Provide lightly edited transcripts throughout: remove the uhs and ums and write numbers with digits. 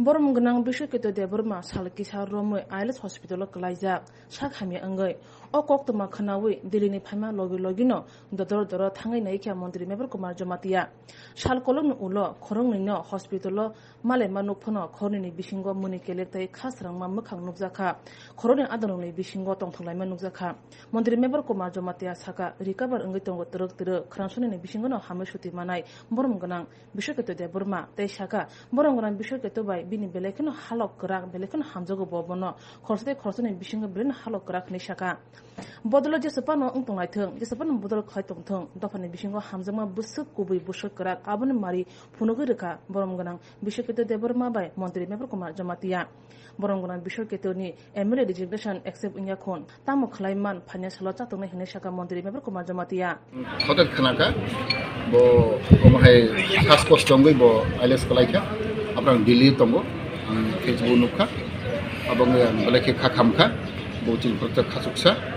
Borom Ganang Bishop to the Burma, Salakisa Romo, Islet Hospital, Kalaiza, Shakhami Angay, or Koktwma Kanawi, Dilini Pama Logi Logino, the Dordora Tanganaka Montri Member Comarjamatia, Shalkolon Ulo, Coronino, Hospital, Malemanupano, Coroni Bishingo, Munikelete, Castrang Mamakang Nuzaka, Coron Adonai Bishingo Tontolayman Nuzaka, Montri Member Comarjamatia Saka, recover Ungiton with the Cranson and Bishingo, Hamashuti Manai, Borom Ganang, Bishop to the Burma, they Shaka, Borom Ganang Bishop to by Bini Belekan Halok Grak, Belekan Hamzogo Bobono, Corse Corson and Bishingo Brin Halok Grak Nishaka. Bodolo Jasapano Untongai, Jasapan Bodol Kaitong Tung, Dofan Bishingo Hamzama Busuk Kubi Bushuk Grak, Aban Mari, Punugurika, Boromganang, Bishop de Burma by Monte Mepacoma Jamatia, Boromgan Bishop Ketoni, Emily Designation except in Yakon, Tamo Klaiman, Panes Lota to make Neshaka Monte Mepacoma Jamatia. Hotel Kanaka, Bo Omahai Haskos Tongo, Bo Alice Kalaika, Abang Dili Tongo, and Kizbunuka, Abang Balaki Kakamka, Botin Protect Kasuksa.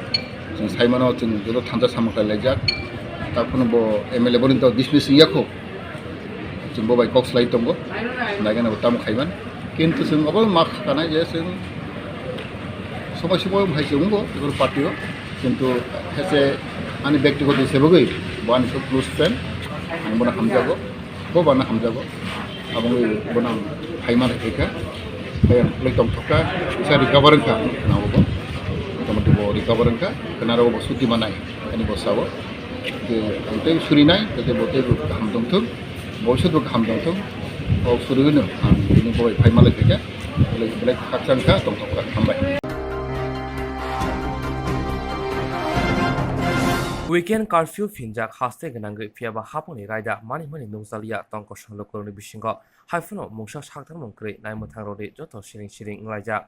Saimano in the Tanta Samaka Lajak, Tapuno, Emeleborinto dismissing Yako, Jimbo by Cox Lightongo, Nagan of Tam Haiman, came to some about Mark Kana, yes, and so much more Hasungo, your party, into has a unibectical disability, one so close friend, and Bona Hamjago, Bobana Hamjago, Abong Bonam Haiman Africa, Layton Toka, Sari Gavaranka, now. Recover ka kenara bo suti manai ani bo sawo ke ante suri nai te bo te ham dong thum bo sut bo ham dong thum o suri no ini bo phai malai ka le khachang ka tong ka hambai Weekend curfew finjak haste ganangai phiaba haponi raida mani nungsalia tongko sanglokorni bisingo haifuno mungsa sakthang mungkri naimthang rodi joto siring nglaija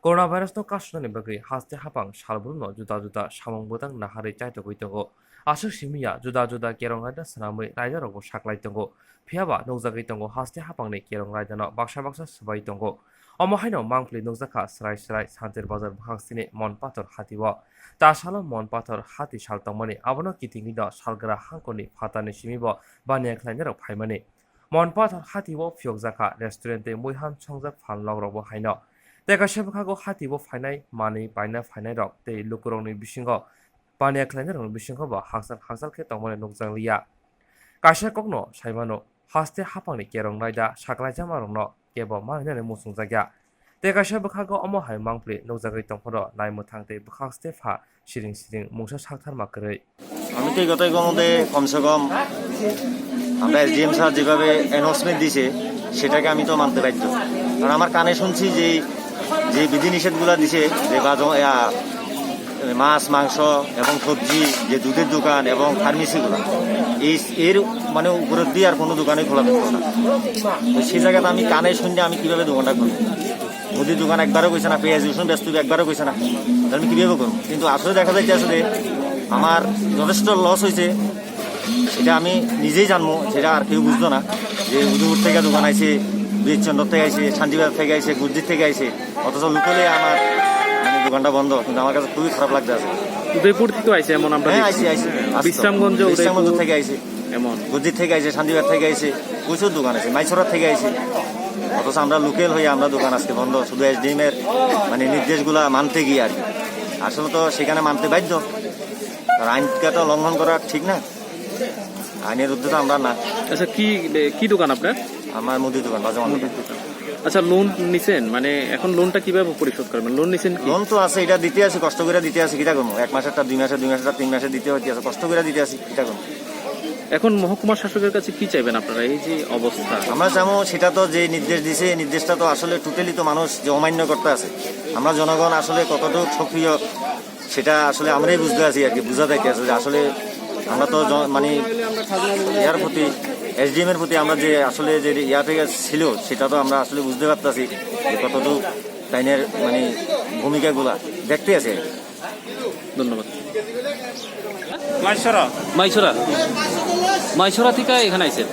Coronavirus no kasno bagri haste hapang salbruno juda samong bodang nahari chaito goitongo asuk simia juda kerongada sanamui raida rogo saklai tongo phiaba nongjagai tongo haste hapang ne kerong raida no baksa sabai tongo omohaino mangpli nongjakha srai santer bazar bhangsini mon pator hatiwa ta salo mon pator hati sal tongmani abono kitingi no salgra hangkoni phatani simibo bania khlainero phaimani mon pator hatiwo phyogjaka restaurante muiham songjak phanlog robo haino Teka sebakago hatibo fainai mani baina fainai rok te lukurongni bisingo pania khlainai rong bisingo ba haksal ke tongmane nokjanglia kaisa kokno saimano haste hapangni kerong naida saklai jamarongno kebo mangne musungjaga teka sebakago omo hai mangpli nokjagai tongphoro naimo thangte bkhakste pha siring mungsa sakthar makrei আমি তো গতই গমতে কমসে কম আমরা SDM sir যেভাবে announcement দিয়েছে সেটাকে আমি তো মানতে বাধ্য কারণ আমার কানে শুনছি যে বিধিনিষেধগুলো দিছে যে মাছ মাংস এবং সবজি যে দুধের দোকান এবং ফার্মেসিগুলো এর মানে উপর দিয়ে আর কোনো দোকানে খোলা থাকবে না তো সেই জায়গাতে আমি কানে শুনলে আমি কীভাবে দোকানটা করবো মুদির দোকান একবারও কইছে না পেঁয়াজ রসুন ব্যস্ত একবারও কইছে না আমি কীভাবে করবো কিন্তু আসলে দেখা যাচ্ছে আসলে আমার যথেষ্ট লস হয়েছে এটা আমি নিজেই জানবো সেটা আর কেউ বুঝতো না যে উদয়পুর থেকে দোকান আইছে বীরচন্দ্র থেকে আইছে শান্তিবাজার থেকে আইছে গুজরাট থেকে আইছে অথচ লোকালে আমার মানে দোকানটা বন্ধ কিন্তু আমার কাছে খুবই খারাপ লাগতে আছে উদয়পুর থেকে আইছে এমন আমরা আইছে বিশ্রামগঞ্জ থেকে আইছে এমন গুজরাট থেকে আইছে শান্তিবাজার থেকে আইছে প্রচুর দোকান আছে মাইছড়া থেকে আইছে অথচ আমরা লোকাল হয়ে আমরা দোকান আজকে বন্ধ শুধু এসডিএম এর মানে নির্দেশগুলা মানতে গিয়ে আর কি আসলে তো সেখানে মানতে বাধ্য আইনটা লঙ্ঘন করা ঠিক না আইনের উদ্যোগ আমরা না আচ্ছা কি দোকান আপনার আমার মুদির দোকান বাজার আচ্ছা লোন নিছেন মানে এখন লোনটা কিভাবে পরিশোধ করবেন লোন নিছেন লোন তো আছে এটা দিতে আছে কষ্ট করে দিতে আছে কিটা করবো 1 মাসেরটা 2 মাসের 3 মাসের দিতে হচ্ছে কষ্ট করে দিতে আছে কিটা করবো এখন মহকুমা শাসকের কাছে কি চাইবেন আপনারা এই যে অবস্থা আমরা চাবো সেটা তো যে নির্দেশ দিছে এই নির্দেশটা তো আসলে টোটালি তো মানুষ যে অমান্য করতে আছে আমরা জনগণ আসলে কতটুকু সক্রিয় সেটা আসলে আমরাই বুঝতে আছি আর কি বোঝা যাইতে আছে যে আসলে আমরা তো মানে ইয়ার প্রতি এসডিএম এর প্রতি আমরা যে আসলে যে ইয়াতে ছিল সেটা তো আমরা আসলে বুঝতে পারতেছি যে কতটুকু আইনের মানে ভূমিকাগুলা দেখতে আছে ধন্যবাদ মাইছড়া থেকে এখানে আইছেন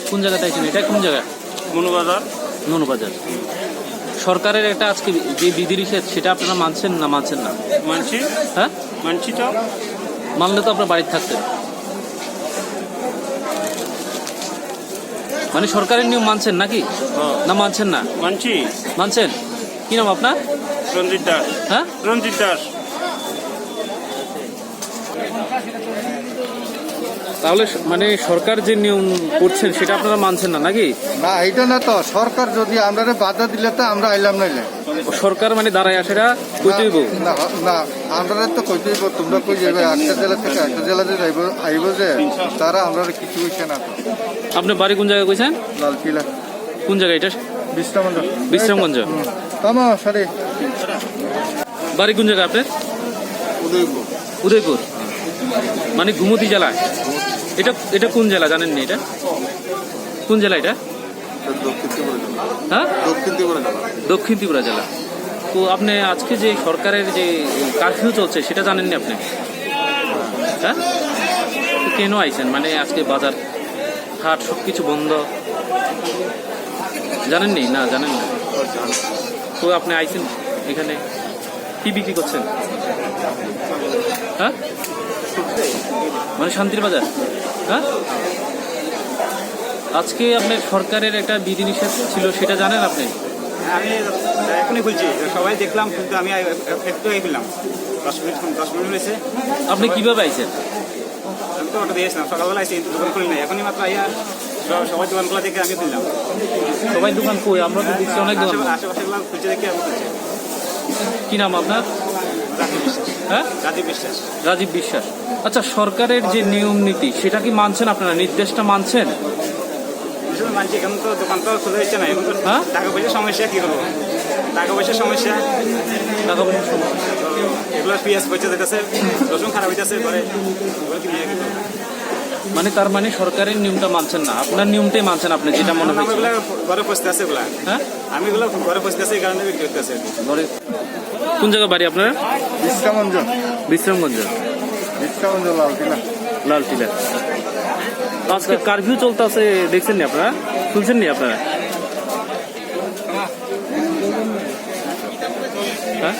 কোন জায়গাতে আইছেন এটা কোন জায়গা মনুবাজার সরকারের একটা আজকে যে বিধিনিষেধ সেটা আপনারা মানছেন না মানছি হ্যাঁ মানছি তো মানলে তো আপনার বাড়িতে থাকতেন মানে সরকারের নিয়ম মানছেন নাকি না মানছেন না? মানছি। মানছেন। কি নাম আপনার? রঞ্জিত দাস। হ্যাঁ, রঞ্জিত দাস। তাহলে মানে সরকার যে নিয়ম করছেন সেটা আপনারা মানছেন না নাকি? না এটা না তো, সরকার যদি আমরা বাধা দিলে তো আমরা আইলাম নাইলে সরকার মানে দাঁড়ায় সেটা কইতে হইব না, না আমরা তো কইতে হইব। তোমরা কই যাবে একটা জেলা থেকে একটা জেলাতে আইব যে তারা আমরা কিছু হইছে না। আপনার বাড়ি কোন জায়গায় কইছেন? লালকিলা। কোন জায়গা এটা? বিশ্রামগঞ্জ। বিশ্রামগঞ্জ। তামা সরি। বাড়ি কোন জায়গা আপনার? উদয়পুর। উদয়পুর মানে গুমতি জেলা। এটা কোন জেলা জানেন না? এটা কোন জেলা? এটা হ্যাঁ, দক্ষিণ ত্রিপুরা জেলা। তো আপনি আজকে যে সরকারের যে কারফিউ চলছে সেটা জানেন না আপনি? হ্যাঁ, কেন আইছেন? মানে আজকে বাজার হাট সবকিছু বন্ধ, জানেননি? না জানেন না। তো আপনি আইছেন এখানে কি বিক্রি করছেন? হ্যাঁ, মানে শান্তির বাজার। হ্যাঁ, আজকে আপনার সরকারের একটা বিধিনিষেধ ছিল সেটা জানেন আপনি? আমি এখনই বলছি, সবাই দেখলাম কিন্তু আমি একটু পেলাম 10 মিনিট হয়েছে। আপনি কিভাবে আইছেন? আমি তো অটো দিয়েছিলাম, সকালবেলা আইসি, দোকান খুলি নাই, এখনই মাত্র আইয়া সবাই দোকান খোলা দেখে আমি দিলাম। সবাই দোকান কই? আমরা তো দেখছি অনেক দোকান। আশেপাশে গুলো খুলছে দেখে আমি খুলছি। কি নাম আপনার? হ্যাঁ, রাজীব বিশ্বাস। রাজীব বিশ্বাস। আচ্ছা, সরকারের যে নিয়ম নীতি সেটা কি মানছেন আপনারা? নির্দেশটা মানছেন? মানছি, এখন তো দোকান তো খুলে দিচ্ছে না। এখন তো হ্যাঁ, টাকা পয়সার সমস্যা, কি করবো? টাকা পয়সার সমস্যা, টাকা পয়সা এগুলো পেঁয়াজ পয়সা যেতেছে, রসুন খারাপ হইতেছে, পরে মানে তার মানে সরকারের নিয়মটা মানছেন না, আপনার নিয়মটাই মানছেন আপনি, যেটা মনে হয়। ঘরে পৌঁছতে আছে এগুলা। হ্যাঁ, আমি এগুলো ঘরে পৌঁছতে আছে, এই কারণে বিক্রি করতেছে। ঘরে কোন জায়গা বাড়ি আপনারা? বিশ্রামগঞ্জ। বিশ্রামগঞ্জ। বিশ্রামগঞ্জ লালকিলা। লালটিলা। আজকে কারফিউ চলতে আছে, দেখছেন নি আপনারা? শুনছেন নি আপনারা? হ্যাঁ,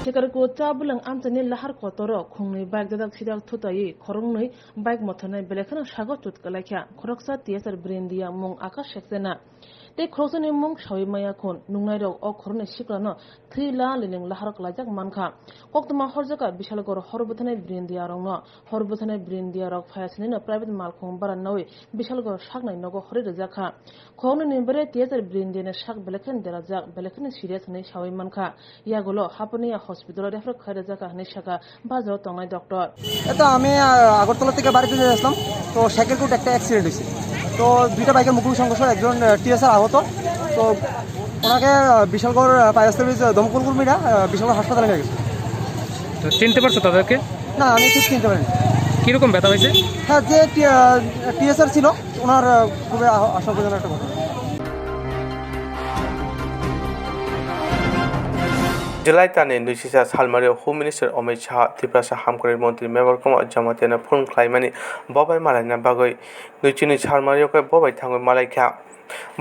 Tekariko tabulang amtani lahar kotoro khungni bike dadak sidak thutai khorongni bike mothonai belekhan sagot tutkalakya khoroksa tiasar brindia mung akash seksena te khorosani mung shawimaya khon nungnai rok o khorne sikrano thila liling lahar kalajak mankha Koktwma horjaka bishalgor horbothanai brindia rongno horbothanai brindia rok phayasni no private malkhong barannawi bishalgor saknai nogo hore rejakha khongni nimbere tiasar brindia shak belekhan derajak belekhan serious nei shawai mankha yagulo hapani hospital refer করে জায়গা নিশাকা বাজার তংলাই doctor. এটা আমি আগরতলা থেকে বাড়িতে আসলাম, তো cycle coat একটা accident হয়েছে। তো দুইটা বাইকের মুখোমুখি সংঘর্ষ, একজন টিএসআর আহত। তো ওনাকে বিশালগড় ফায়ার সার্ভিস দমকল কর্মীরা বিশালগড় হাসপাতালে নিয়ে গেছে। চিনতে পারছো তাদেরকে? না, আমি ঠিক চিনতে পারিনি। কিরকম ব্যথা হয়েছে? হ্যাঁ, যে টিএসআর ছিল ওনার খুবই আশঙ্কাজনক একটা ঘটনা। জুলাই তানে নুসিসা সালমারিও হোম মিনিস্টার অমিত শাহ ত্রিপুরা হামকরের মন্ত্রী মেবরকম জামাতিয়ানা ফোন খাইমানি ববাই মালাইনা বাগৈ নুচিনি সালমারিওকে ববাই থাঙ্গৈ মালাইখা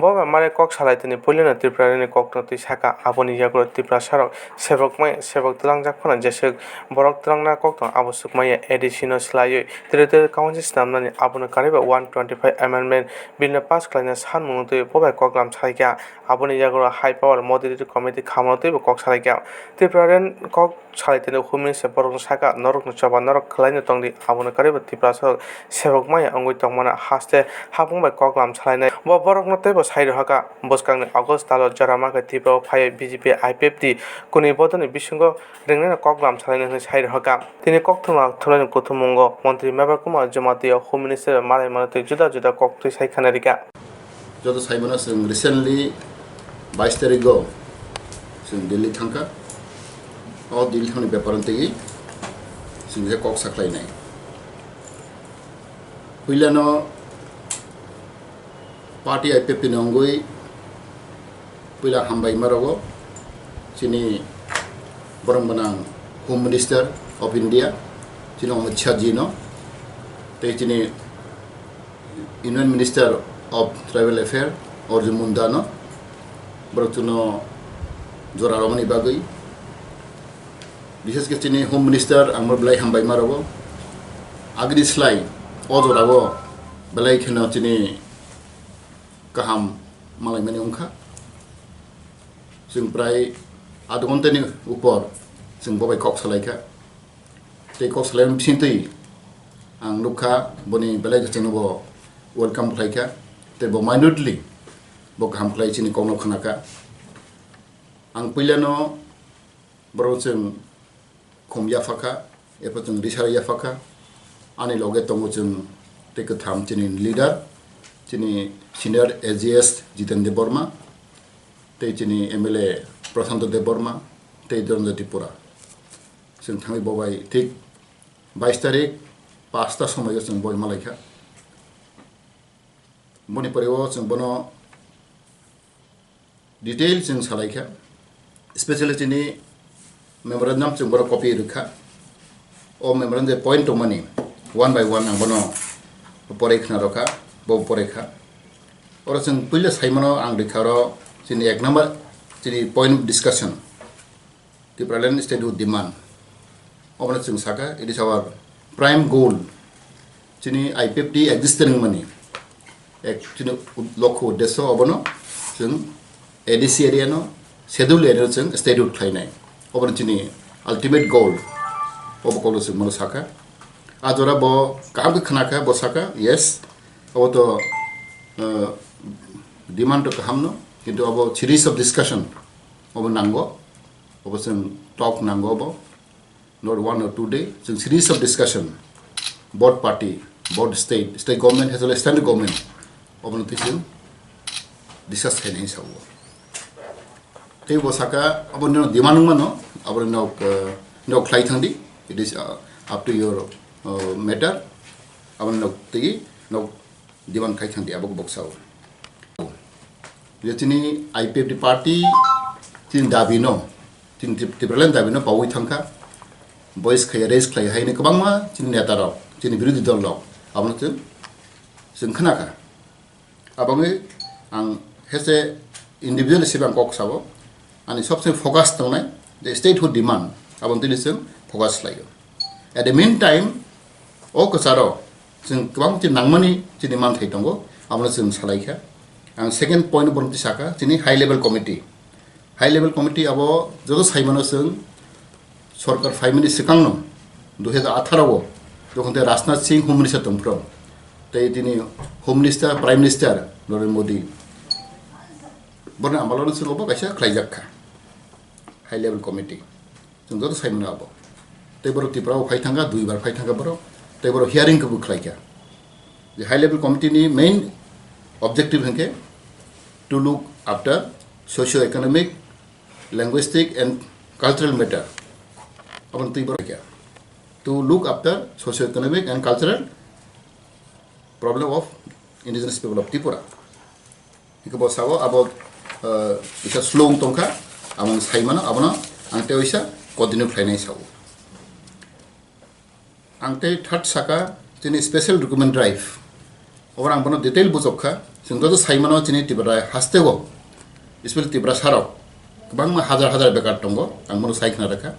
ববাই মালাই কক সালাইতনি পলিনা ত্রিপুরাनि কক্তনতি শাখা আবনি জাগ্র ত্রিপুরা সারক সেবকমাই সেবক তলাংজাক ফনা যেসক বরক তলাংনা কক্তং আবশ্যকমাই এডিশন স্লাयै টেরিটরি কাউন্সিল নামনানি আবনো কারিবা 125 অ্যামেন্ডমেন্ট বিল পাস খালাইনা সানমুনতৈ ববাই ককলাম সাইকা আবনি জাগ্র হাই পাওয়ার মডারেটর কমিটি খামনতৈ কক সালাইকা ত্রিপুরান কক সালাইতনি হোম মিনিস্টার বরক শাখা নরক চবা নরক খালাইনা তংদি আবনো কারিবা ত্রিপুরা সারক সেবকমাই অঙ্গৈ তংমানা হাসতে হাবংবাই ককলাম সালাইনাই বরক নতৈব সাইর হাকা বসকাংনি আগস্ট তালো জরামাকে ত্রিপুরা ফাই বিজেপি আইপিএফটি কোনি বদনি বিসঙ্গ রেংনা ককলাম সালাইনাই সাইর হাকা তিনি কক্তমা থলাইন কোথমঙ্গ মন্ত্রী মেবরকম জামাতিয়া হোম মিনিস্টার মালাই মানতৈ जुदा जुदा কক্তই সাইখানারিকা যত সাইবনা जों রিসেন্টলি 22 তারিখও जों दिल्ली थांखा और दिल्ली थांनि बेपारन्तेगि जों जे कक साख्लायनाय हुइलानो पार्टी आईपीएफपि नंगुइ पुला हामबाय मारगो चिनि बरंबनां होम मिनिस्टर ऑफ इंडिया चिनि अमित शाह जी नो ते चिनि union minister of tribal affair Arjun Munda नो बरकचुनो जरा रमनी बागै विशेष के चिनि होम मिनिस्टर आंमर ब्लाइ हामबाय मारगो agri slai ojo dago belai khena chini kaham malai mani ungkha जों प्राय आधा घन्टानि ऊपर जों बबाय कक सालायखा ते कक सालायनो बिसिंतै आं नुखा बनि बेलाय जोंनो बो वेलकाम खालायखा ते बो माइनरली बो गाहाम खालायचिनि कौनो खनाखा आं पहिलानो बरो जों खम याफाखा एफा जों रिसार याफाखा आनि लगे दङ जों ते कथाम चिनि लिडार चिनि सिनियर एजीएस जितेन्द्र बर्मा ते चिनि एमएलए प्रशांत देव बर्मा ते धनंजय त्रिपुरा जों थाङै बबाय थिक 22 तारिख 5टा समायाव जों बय मालायखा बनि परिवार जों बनो डिटेल जों सालायखा स्पेशली चिनि मेमोरेंडम जों बरो कपि रखा ओ मेमोरेंडम पॉइंट मनी 1 by 1 आं बनो परेखना रखा बो परेखा और जों पहिले साइमनो आं देखारो चिनि एक नंबर चिनि point of discussion the Parliament statehood demand obana chung saka it is our prime goal chini IPFT existing money ek chini lokho deso obano chung ADC area no schedule area chung statehood khlainai obana chini ultimate goal obakolo chung mono saka ajora bo kam ke khana ka bo saka yes obo demand to hamno kintu obo series of discussion obo nango Operation talk nangobo, not 1 or 2 days. So series of discussion, both party, both state government as well as standard government. Open this discuss any so. They was haka about no demand mano, about no claitandi. It is up to your matter. About no demand claitandi abog box out. Yetini IPFT party tin dabino. Tin Tibraland dabino pawi thangka boys khaya raise khlai haine kabangma chin neta rok chin birudhi dol rok abno जों खोनाखा आबाङै आं हेसे individual सेबां कक साबो आंनि सबसे focus दंनाय जे statehood demand आबां दिनै जों focus लायो at the main time ओ कसारो जों गोबां जे नांमानि जे डिमान्ड थाइ दंगो आबां जों सालायखा आं सेकेन्ड पॉइंट बरंति साका जोंनि हाई लेवल कमिटी अब जो साइमनो जों सरकार 5 मिनिट सिगांनो 2018 जखन ते राजनाथ सिंह होम मिनिस्टार दंफ्रो ते दिनै home minister prime minister Narendra Modi बरना आमालनो जों अब गायसा ख्लाइजाखा हाई लेवल कमिटी जों जो साइमनो अब ते बर तिप्राव फाइ थांगा 2 बार फाइ थांगा बर ते बर हियरिंग को ख्लाइका जे हाई लेवल कमिटी नि मेन ऑब्जेक्टिव हंके to look after socio economic linguistic and cultural matter upon to look after socio-economic and cultural problem of indigenous people of Tripura. Because about it's a slow tonka among Saimano Abana ante oisa continue finance how ante third saka chini special document drive over ambono detail buzokha singdo Saimano chini Tripura hastego especially Tripura sarok गोबां हाजार बेकार दंगो आं mono साइखना रखा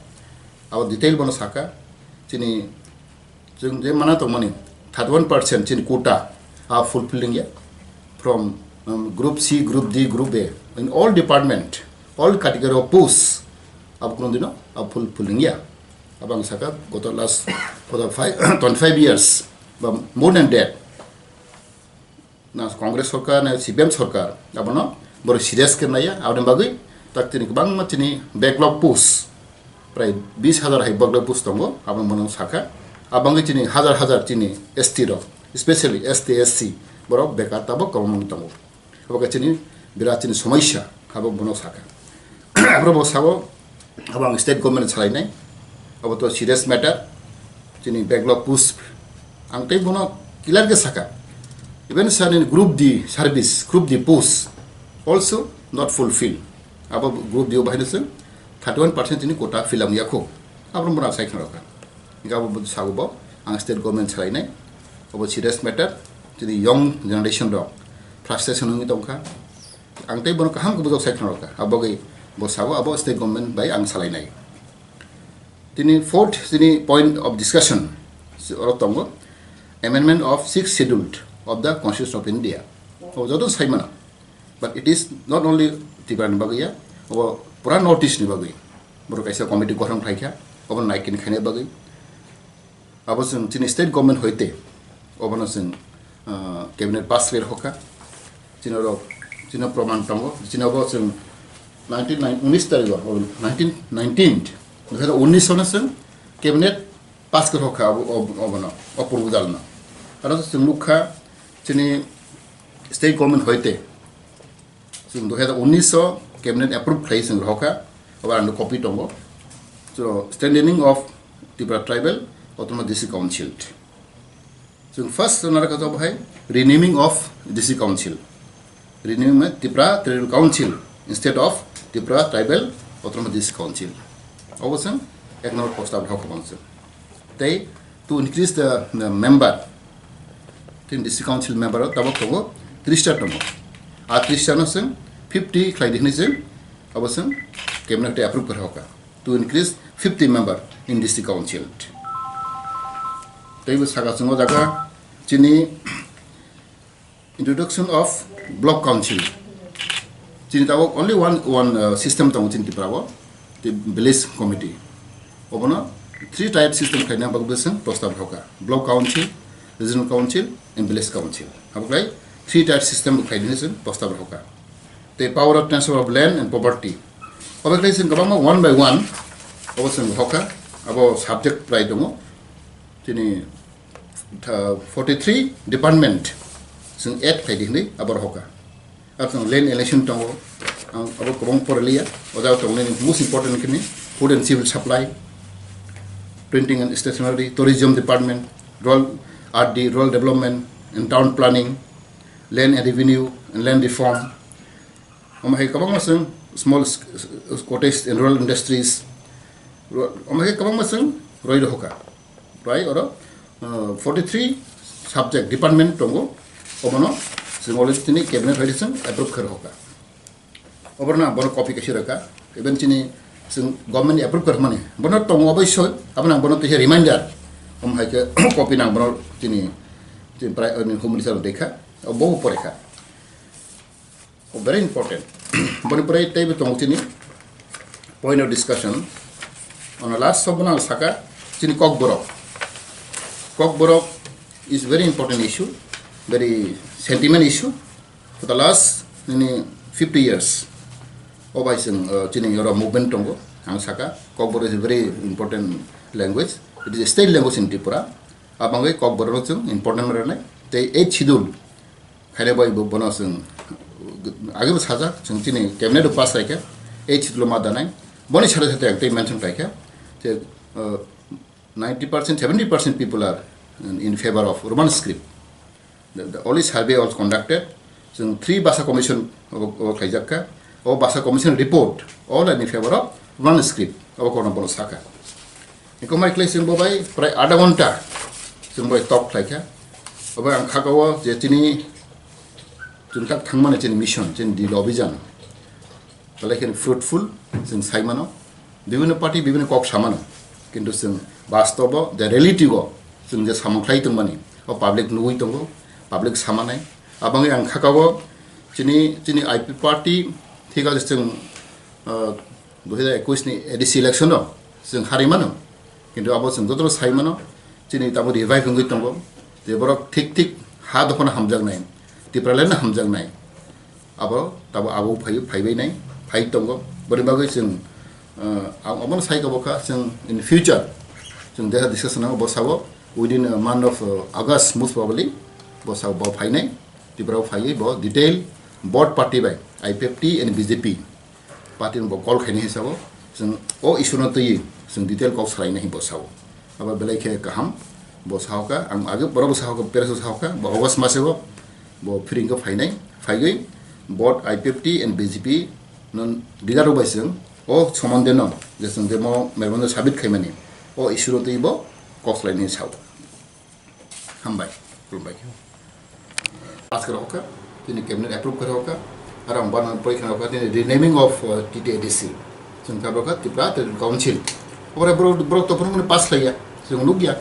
आव detail बनो साका चिनि जों जे माना तो माने 31% चिनि कोटा आ फुलफिलिंग या from group C group D group A in all department all category of post अब कोन दिनो अब फुलफिलिंग या अब आं साका गत लास्ट फॉर 25 इयर्स बा मोर देन दैट ना कांग्रेस सरकार ना सीपीएम सरकार abano बर सीरियस करनाया आवदे बागै tak tini kubang macini backlog post pray 20,000 hai backlog post tongo abang mono saka abang chini hazar chini ST ro especially ST SC boro bekar tabo komon tongo abang chini bira chini somaisya abang mono saka abro bo sabo abang state government chalai nai abo to serious matter chini backlog post angtai bono kilar ke saka even certain group D service group D post also not fulfilled अब group दियो बाहिर से 31% नि Kota film याखो आब्रम बना साइखन रखा गाबो sago आं state government छलाइनाय अब सीरियस मैटर जदि यंग जनरेशन रो फ्रस्ट्रेशन नि दंखा आंतै बन काहां को बजक साइखन रखा अब गई बसागो अब स्टेट गवर्नमेंट बाय आं छलाइनाय तिनि फोर्थ तिनि पॉइंट ऑफ डिस्कशन और तंगो amendment of 6th schedule of the Constitution of India. Joto saimana, but it is not only Tripura ni bagaya, or pura notice ni bagay. Boro kaisa committee gotong khaikha, obo naikin khane bagay. Abo sing chini state government hoite, obo no sing cabinet pass ler hoka. Chino proman tongo, chino bo sing 1919 sing cabinet pass कर होका अब ना approve डालना कारण तो सिंगलुखा चीनी state government होते सिंग 2019 cabinet approve खाई सिंग होका अब आने कॉपी टोंगो जो standing of Tripura tribal autonomous district council सिंग फर्स्ट उन्होंने कहा तो भाई renaming of district council renaming में Tripura tribal council instead of Tripura tribal autonomous district council अब सिंग एक नंबर पोस्ट आप होका बंसे to increase the member in district council member tabak togo 3 tomo a 3 no sing 50 khai dikhni sing abasang cabinet approve kar hoka to increase 50 member in district council tei saga sungo jaga chini introduction of block council chini tabak only one system tomo chini prawo the village committee obono 3 type system खाने बाग बेसन प्रस्ताव होगा block council regional council and village council अब भाई 3 type system खाने बेसन प्रस्ताव होगा ते power of transfer of land and property अब भाई सिंग कबामा 1 by 1 अब सिंग होगा अब सब्जेक्ट प्राइड दो जिनी 43 डिपार्टमेंट सिंग 8 खाने दिखने अब होगा अब सिंग लैंड इलेक्शन दो अब कबांग पर लिया और जाओ तो उन्हें most important किन्हीं food and civil supply printing and stationery, tourism department, rural RD, rural development and town planning, land and revenue and land reform. Omahe kabang masang small cottage and rural industries. Omahe kabang masang roy hoka, right? Or 43 subject department tongo omano singolej tini cabinet redison approve kar hoka. Obarna bono copy kashi raka even tini government approve कर माने बनो टोंग अवश्य अपना बनो तो ये reminder हम है के कॉपी ना बनो जिनी जिन प्राय होम मिनिस्टर देखा और बहु परेखा और very important बनो प्राय टाइप टोंग जिनी point of discussion on the last सबना सका जिनी Kokborok is very important issue very sentiment issue for the last 50 years Obaising Chini Yora movement Tongo, Hangsaka, Kokborok is a very important language. It is a state language in Tripura. Abangai Kokborok important marane. They 8 schedule. Kharebai bonusing Agabus Haza, Chini, cabinet of pass like 8 schedule Madanai. Bonish Hadak, they mentioned like 90%, 70% people are in favor of Roman script. The only survey was conducted. So 3 Basa Commission of Kajaka. or Basa Commission report all in favor of one script of Kona Bonosaka. Nikomai Clay Simbobai, Pray Adavanta, Simboy top like her. Over Kagawa, Jetini, Juntak Tangman mission, in the Lobijan. Like fruitful, since Simano, Divina party, Divina Kok Samano, into some Bastobo, the relative, since the Samoklaitum money, or public Nuitongo, public Samane, Abangi and Kagawa, Chini IP party. ठीक है जिससे 2021 ने Aedes election हो जों हारिमानो किंतु अब जों दोदर साइमानो चिनि Tabo revive होंगै तंगो जेबरो ठीक हा दखना हामजागनाय तिप्रालेन हामजागनाय अब ताबो आबो फाइबै नाय फाइ तंगो बोरैबागै जों अमन साइगबोखा जों इन फ्यूचर जों देहा डिस्कशन आव बसावो within a month of August most probably बसाव ब फाइनाय तिप्राव फाइयै ब detail board party by IPFT and BJP party no call khani hisabo sing o issue no to yi sing detail ko srai nahi bosao aba belai khe kaham bosao ka ang age boro bosao ka pereso sao ka bo august masebo bo fring ko fainai faigoi board IPFT and BJP non digaru by sing o somonde no je sing demo merbando sabit khaimani o issue no to yi bo ko srai nahi sao hambai rumbai ask karo ka ini cabinet approve karo ka arang banan poikhna ka the renaming of TTADC sung ka ka tipra council ore bro to pun pass laya sung lugya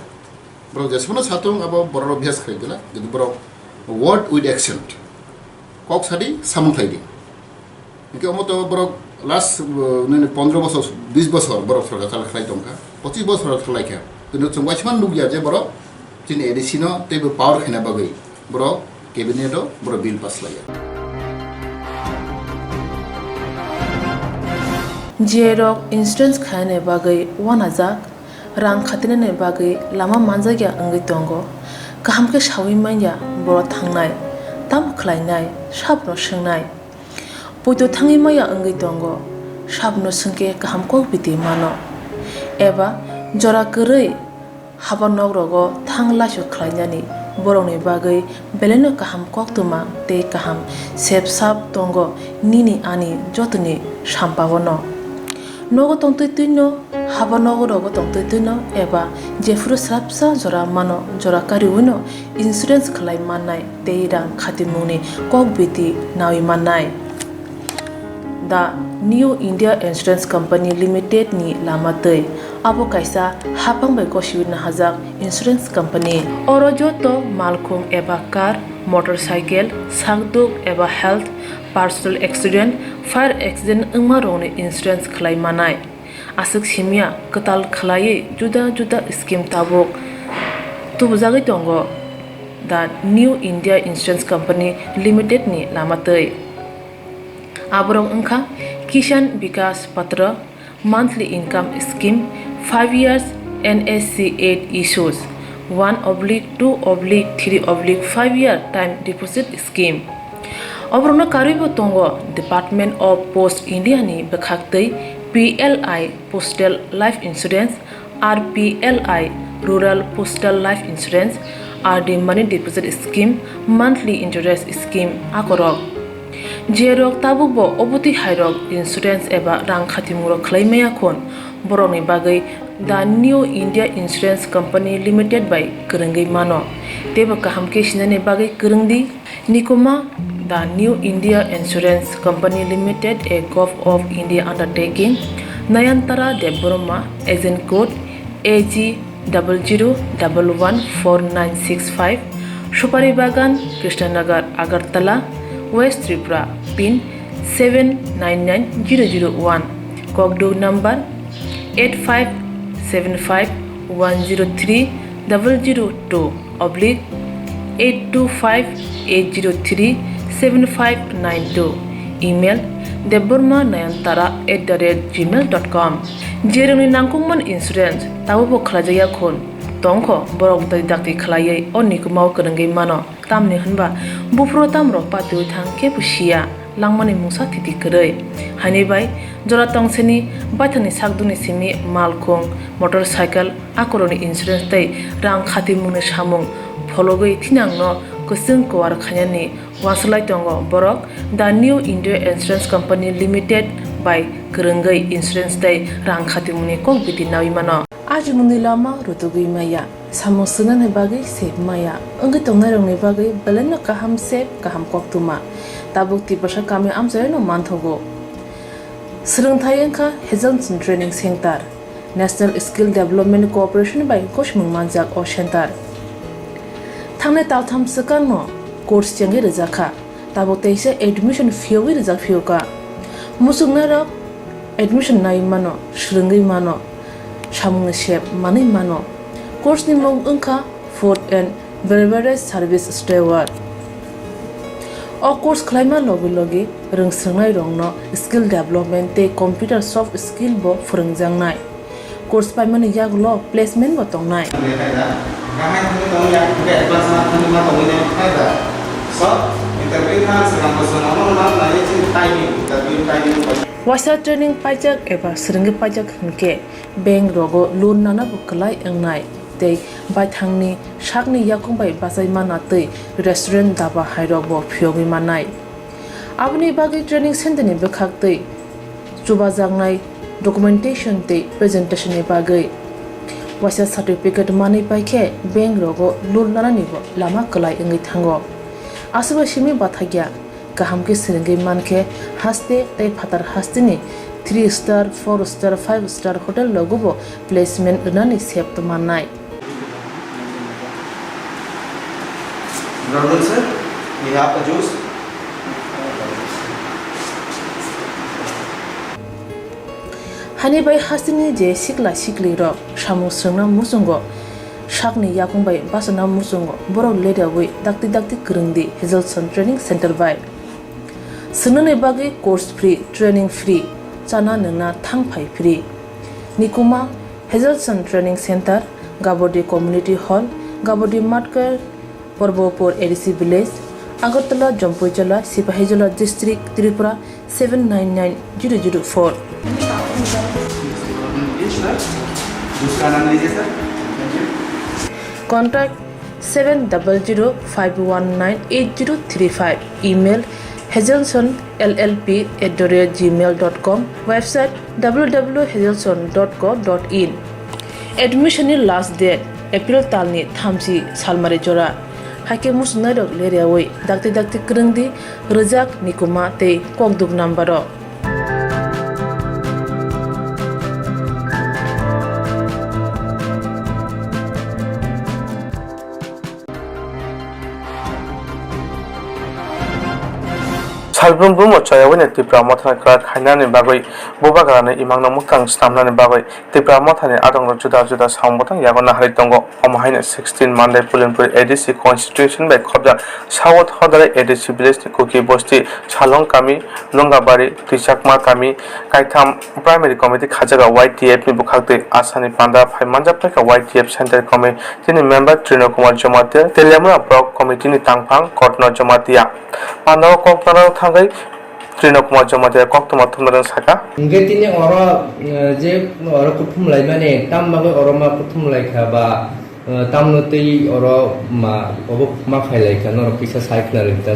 borok jesmono satung abo borok obvious khaidila jadi borok word with accent kok sadi samung thaidi ke omoto borok last 15 বছর 20 বছর borok sorga chala khlai tongka 25 বছর khlai kha কিন্তু chungwaisman nugya je borok tin edisino tebe power khina bagai borok cabinet o borok bill pass laya Jerok insurance khane bagai wanajak rang khatinane bagai lama manjagya angai tongo kaham ke shawi manya boro thangnai tam khlainai sabno swngnai poito thangi maya angai tongo sabno sungke kaham ko biti mano eba jora korei habanok rogo thanglasho khlainani borongni bagai beleno kaham koktwma tei kaham sepsap tongo nini ani jotoni sampabono nogo tongtoi tuino habanogo rogo tongtoi tuino eba jefru srapsa jora mano jora kariuno insurance khlai mannai tei rang khatimuni kokbiti nawi mannai The New India Insurance Company Limited ni lamatei abo kaisa hapang bai koshiwina hajak insurance company oro joto malkhung eba car motorcycle sakduk eba health personal accident fire accident ungma rongni insurance khlai manai asuk simia katal khlai juda juda scheme tabok tubujagai tongo The New India Insurance Company Limited ni lamatei aborong ungkha Kishan Vikas Patra monthly income scheme 5 years NSC 8 issues 1/2/3/5 year time deposit scheme obrona karibo tongo Department of Post India ni bekhaktei PLI Postal Life Insurance RPLI Rural Postal Life Insurance RD Money Deposit Scheme monthly interest scheme akorok Jerok tabukbo obuti hairok insurance eba rang khatimuro khlaimaya khon boroni bagai The New India Insurance Company Limited by Kurungai mano teba kaham ke sinane bagai kurungdi nikoma The New India Insurance Company Limited a Gov of India undertaking Nayantara Deborma agent code AG 00114965 Supari Bagan Krishnanagar Agartala West Tripura pin 799001 Kokborok number 8575102825-825-803-7592 email debormanayantara@gmail.com jeroni nangkungman insurance tabubo khlajaya khon tongkho borok dai dakti khlaiei onikmau kurungai mano tamni hunba bufro tamro patu thangke pusia langmani musa thiti korei hani bai jora tongseni bathani sakduni simi malkhung motorcycle akoroni insurance tai rang khatimuni samung phologoi thinangno kusung kwar khanyani waslai tongo borok The New India Insurance Company Limited by kurungai insurance tai rang khatimuni kokbiti nawi mano aji mundi lama rutugui maya samosuna ne bagai sep maya angi tongnai rongni bagai beleno kaham sep kaham koktwma tabuk ti pasha kami amjai no manthogo Swrangchati engkha Hejalson Training Center National Skill Development Corporation by koshmung manjak o center thangne taltham sakano course changi rejakha tabuk teise admission fee wi rejak fioka musungna rok admission nai mano Swrangchati mano samung shep mani mano course ni mong engkha food and beverage service steward o course khlaima logi logi rungsrangnai rongno skill development te computer soft skill bo phurungjangnai course paimani yaglo placement bo tongnai Wasa training pajak eba Swrangchati pajak hunke bank rogo loan nana buklai engnai tei bai thangni sakni yakung bai basai mana tei restaurant daba hairok bo phiogi manai abni bagi training center ni bekhak tei chuba jangnai documentation tei presentation ni bagai wasa certificate mani paikhe bank rogo loan nana ni bo lama klai engai thango asuba simi bathagya kaham ke Swrangchati manke haste tei phatar haste ni 3 star 4 star 5 star hotel logo bo placement nani sep to manai Honorable sir, we have the juice. Hani bai hasini je sikla sikli ro samu sungna musungo shakni yakung bai basana musungo borok leda wi dakti kurungdi Hazelson Training Center bai sunune bagi course free training free chana nungna thangphai free nikuma Hazelson Training Center Gabodi Community Hall Gabodi Matkar Porbopur ADC Village Agartala Jampuichala Sipahijala District Tripura 799004 Contact 700-519-8035. Email hazelsonllp@gmail.com. Website www.hazelson.co.in. Admission last date April talni thamsi salmari jora. Hake musnadok leriawai dakti kerengdi rejak nikuma te kokduk nambaro. Salbrum bumo chayawin tipra mothana kra khainani bagoi bobagarane imangna mukang stamnani bagoi tipra mothani adong juda sambotang yagona hari tongo omahaina 16 Monday Pulinpur ADC Constitution by khobja South Hodare ADC Village Kuki Bosti Chalong Kami Longabari Tishakma Kami Kaitham Primary Committee khajaga YTF ni bukhakte asani panda phaimanjapta ka YTF Center Committee tini member Trino Kumar Jomatia Telemura Block Committee ni tangphang Kotno Jomatia Panda Koktwma थांगै ट्रेनक मजमाते कोक्तमा थुमरन साका इंगे तिने अरो जे अरो कुथुम लाइ माने ताम मागो अरो मा कुथुम लाइखा बा ताम नतै अरो मा अबो मा फाइलाइखा नर पिसा साइक्ला रिता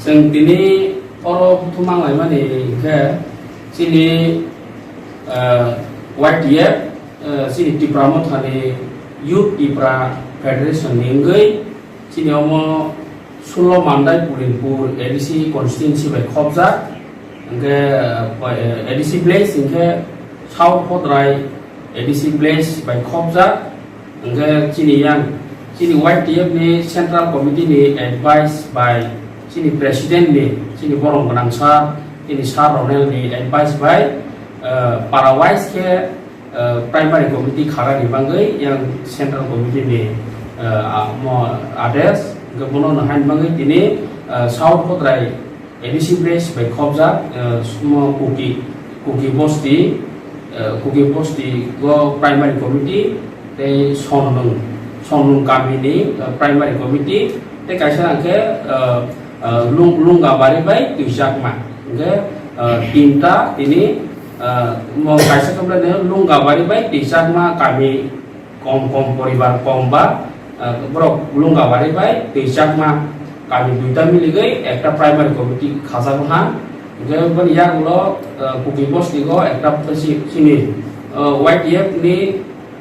जों दिनै अरो कुथुम लाइ माने के सिनि YTF सिनि टिप्रामो थाने युथ टिप्रा फेडरेशन निंगै सिनि Amo 16 Monday Pulinpur ADC constituency by Khobja ADC place inke South Hodrai ADC place by Khobja chini YTF ni Central Committee ni advice by chini President ni chini Borong Ganangsa chini Sar Ronel ni advice by Parawais ke Primary Committee khara ni bangai yang Central Committee ni mo others Gabono nahan bangai tini South Hodrai ADC place by Khobja semua kuki posti go primary committee te sonung kami ni primary committee te kaisa angke lungga bari by Tishakma angke tinta ini mau kaisa kemudian lungga bari by Tishakma kami kom poribar komba Borok lungga bari by Tishakma kami duita miligai ekta primary committee khasa bha je ban ya gulo kuki posti go ekta sini YTF ni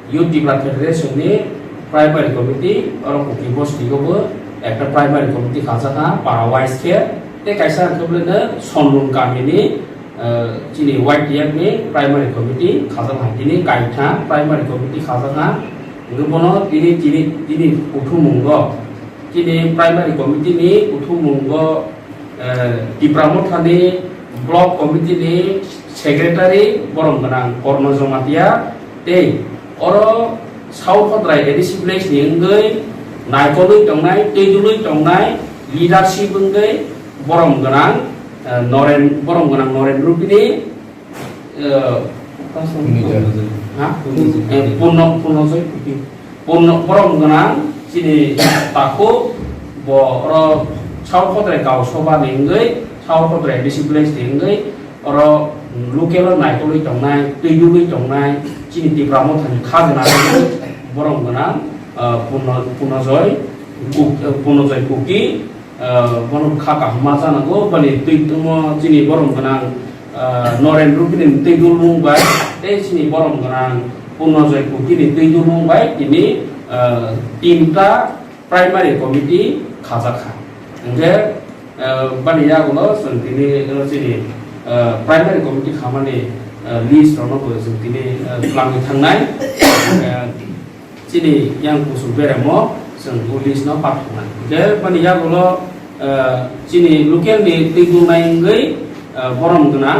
youth tipra federation ni primary committee or kuki posti go ekta primary committee khasa ha parawais ke te kaisa keblena sonlung kami ni sini YTF ni primary committee khasa ha tini kaitha primary committee khasa ha Gubono tini uthumunggo tini primary committee ni uthumunggo Tipramo thani block committee ni secretary Borong Ganang Korno Jomatia te oro South Hodrai ADC place ni ngai naikolui tongnai teidului tongnai leadership ngai Borong Ganang Noren Rupini Borong Ganang sini taku oro South Hodrai kau soba nenggai South Hodrai display nenggai oro local naikului tongnai teidului tongnai sini Tipramo thani khajna Borong Ganang Punojoy kuki bono khaka hamaja nago bani tuitumo sini Borong Ganang Noren Rupini teidul mumbai te sini Borong Ganang Punojoy kuki ni teidul mumbai ini tinta primary committee khajaka nge bani ya gulo sentini sini primary committee khamani list rono ko sentini plangi thangnai sini yang kusubere mo जों पुलिसनाव पाठखांनाय जे माने यागल चिनि लकेलनि दैगुमायङै बरम गोनां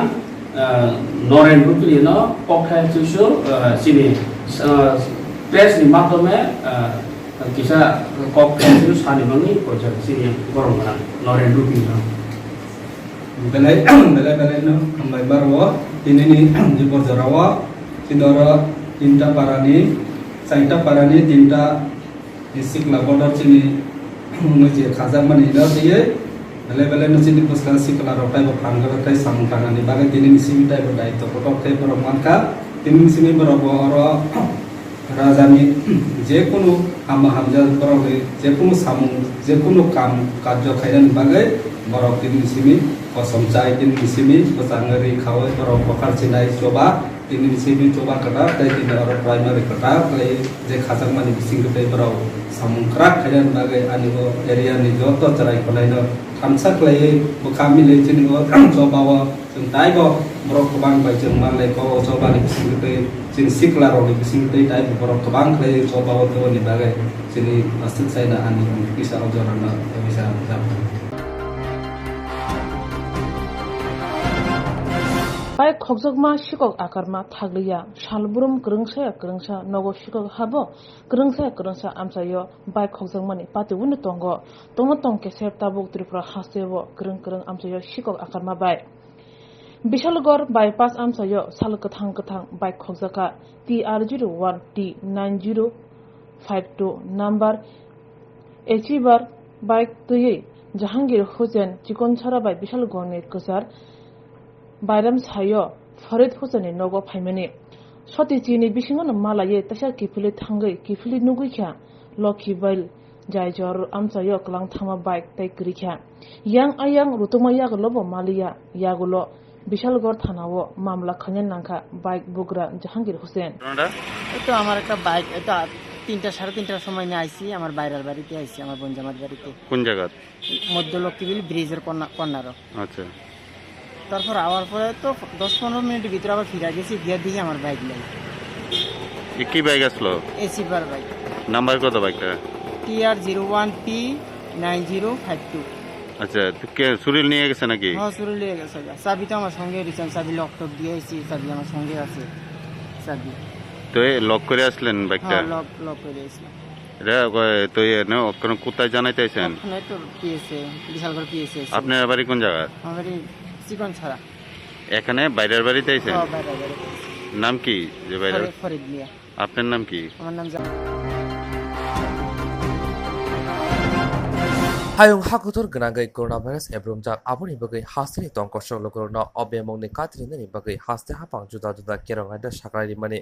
नरेन रुपिलिनो कक्टायसुसु चिनि प्रेसनि माध्यमे किसा कक्टायसु सानिमनि पयसा चिनि बरम गोनां Naren रुपिलिनो belai no ambai barwo tinini jibor jarawa sidoro tinta parani saita parani tinta isik labodor chini muji khaja mani no diye belai no chini puskan sikla rotai bo phangara tai samtangani bagai tinini simi tai bo dai to kotok tai bo manka tinini simi bo oro রাজানি যে কোনো হামজা বরক যে কোনো সামু যে কোনো কাম কার্য খাইরান বাগে বরক তিন মিসিমি কসম চাই তিন মিসিমি বসাঙ্গরি খাওয়াই বরক বকার চিনাই চোবা তিন মিসিমি চোবা কাটা তাই তিন আর প্রাইমারি কাটা তাই যে খাজাক মানি বিসিং তাই বরক সামু ক্রাক খাইরান বাগে আনিব এরিয়া নি যত চারাই কলাইনো থামসাক লাই বকামি লাই চিনিব চোবাও जों दाइबो बरक गोबां बाय जों मालाय को चौबानि बिसिंगै जों सिक्लारनि बिसिंगै दाइ बरक गोबां लै चौबाव तोनि बागै जोंनि आस्थिक साइना आनि किसा अजरना बिसा जाबो बाय खगजगमा शिकक आकारमा थाग्लिया सालबुरुम ग्रोंसा नगो शिकक हाबो ग्रोंसा आमसायो बाय खगजगमानि पातिउनु तंगो तंके सेरताबुक त्रिपुरा हासेबो ग्रों आमसायो शिकक आकारमा बाय बिशालगढ़ बाईपास आमसायो साल कथां बाइक खगजाका TR01T9052 नम्बर एचिबार बाइक तुयै जहांगीर हुसैन चिकनसारा बाय बिशालगढ़नि गोसार बायराम सायो फरीद हुसैननि नगो फाइमानि सतिचिनि बिसिङाव मालायै तसा किफिलि थांगै किफिलि नुगैख्या लकी बैल जायजर आमसायो क्लां थामा बाइक तै ग्रिख्या यां आयां रुतुमा यागलबो मालिया यागुलो বিশালগড় থানাও মামলা খাঙেন নাঙ্কা বাইক বুগরা জাহাঙ্গীর হোসেন তো আমার একটা বাইক এটা 3টা 3:30টার সময় নিয়ে আইছি আমার বাইরের বাড়িতে আইছি আমার বঞ্জামাত বাড়িতে কোন জায়গা মধ্য লক্ষ্মীবিল ব্রিজের কর্নার আচ্ছা তারপর আওয়ার পরে তো 10-15 মিনিটের ভিতরে আবার ফিরে গেছি গিয়ে দেখি আমার বাইক নাই কি বাইক আসলো এসি বার বাইক নাম্বার কত বাইকটা TR01T9052 আচ্ছা তো কে সুরিল নিয়ে গেছে নাকি হ্যাঁ সুরিল নিয়ে গেছে চাবি তো আমার সঙ্গে রিচার্জ চাবি লকটপ দিয়েছি চাবি আমার সঙ্গে আছে চাবি তো লক করে আসলেন বাইকটা হ্যাঁ লক করে আসলাম রে তো না কোন কোথায় জানাইতে আইছেন ওখানে তো পিএসএ বিশালগড় পিএসএ আপনার বাড়ি কোন জায়গা আমার বাড়ি চিকন ছাড়া এখানে বাইরের বাড়িতে আইছেন হ্যাঁ বাইরের বাড়িতে নাম কি যে বাইরে ফরিদ মিয়া আপনার নাম কি আমার নাম हायुं हाकुथुर गनागै कोरोना भाइरास एब्रोमजाक आबुनि बगै हास्तेनि तंकसक लोकरनो अबेमंनि कात्रिनि बगै हास्ते हापां जुदा केरंगाइदा साकरारि माने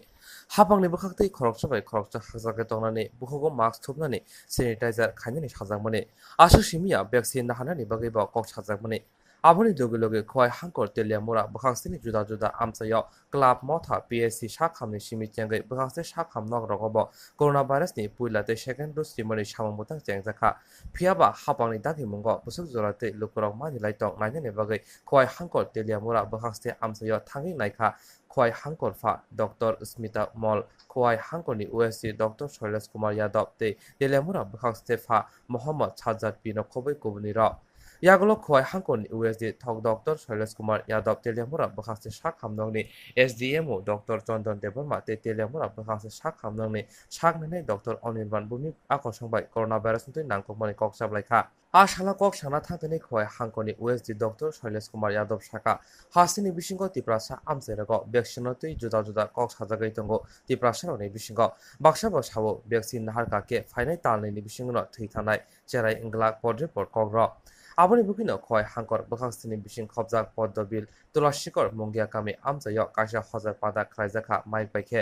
हापांनि बखाक्तै खरकसबाय खरकसा हाजाके तंनानै बुखगो मास्क थुबनानै सेनिटाइजार खाइनानै साजाक माने आसु सिमिया भ्याक्सिन हानानि बगै बा कक साजाक माने आबुनि लगे खय हांकर तेलियामुरा बखाक्तनि जुदा आमसायाव क्लाब मथा पिएससि साखामनि सिमित्यंगै बखाक्ते साखाम नग रगब कोरोना भाइरासनि पुइलाते सेकेन्ड डोज सिमनि सामंबुतां चेंजाखा फियाबा हापांनि दागि मुंगो बुसुक जराते लुकुरक मानि लाइटं नायनानि बगै खय हांकर तेलियामुरा बखाक्ते आमसायाव थांगि नायखा खय हांकर फा डॉक्टर स्मिता मल खय हांकरनि ओएससी डॉक्टर शैलेश कुमार यादव ते तेलियामुरा बखाक्ते फा मोहम्मद साज्जाद बिनो खबै कुबनि र यागलो खय हांकरनि ओएसडी थक डॉक्टर शैलेश कुमार यादव तेलियामुरा बखाक्ते साखामनंनि एसडीएमओ डॉक्टर चंदन देबरमा ते तेलियामुरा बखाक्ते साखामनंनि सागनानै डॉक्टर अनिर्बान बुनि आकर्षंबाय कोरोना भाइरासनि नांगकमानि कक्साबलायखा आशाला कक साना थांतनि खय हांकरनि ओएसडी डॉक्टर शैलेश कुमार यादव साका हासिनि बिसिंगो तिप्रासा आमसेरगो भेक्सिनतै जुदा कक साजागै दंगो तिप्रासारनि बिसिंगो बाक्साबो सावो भेक्सिन नाहारकाके फाइनाय तालनि बिसिंगनो थैथानाय जेराय इंग्ला पद्रिपर कग्र आबुनि बुकिनो खय हांकर बखाक्तिनि बिसिं खबजाक पद्दबिल तुलसिकर मंगिया कामे आमजायो काशा हजार पादा खायजाखा माइक बाइखे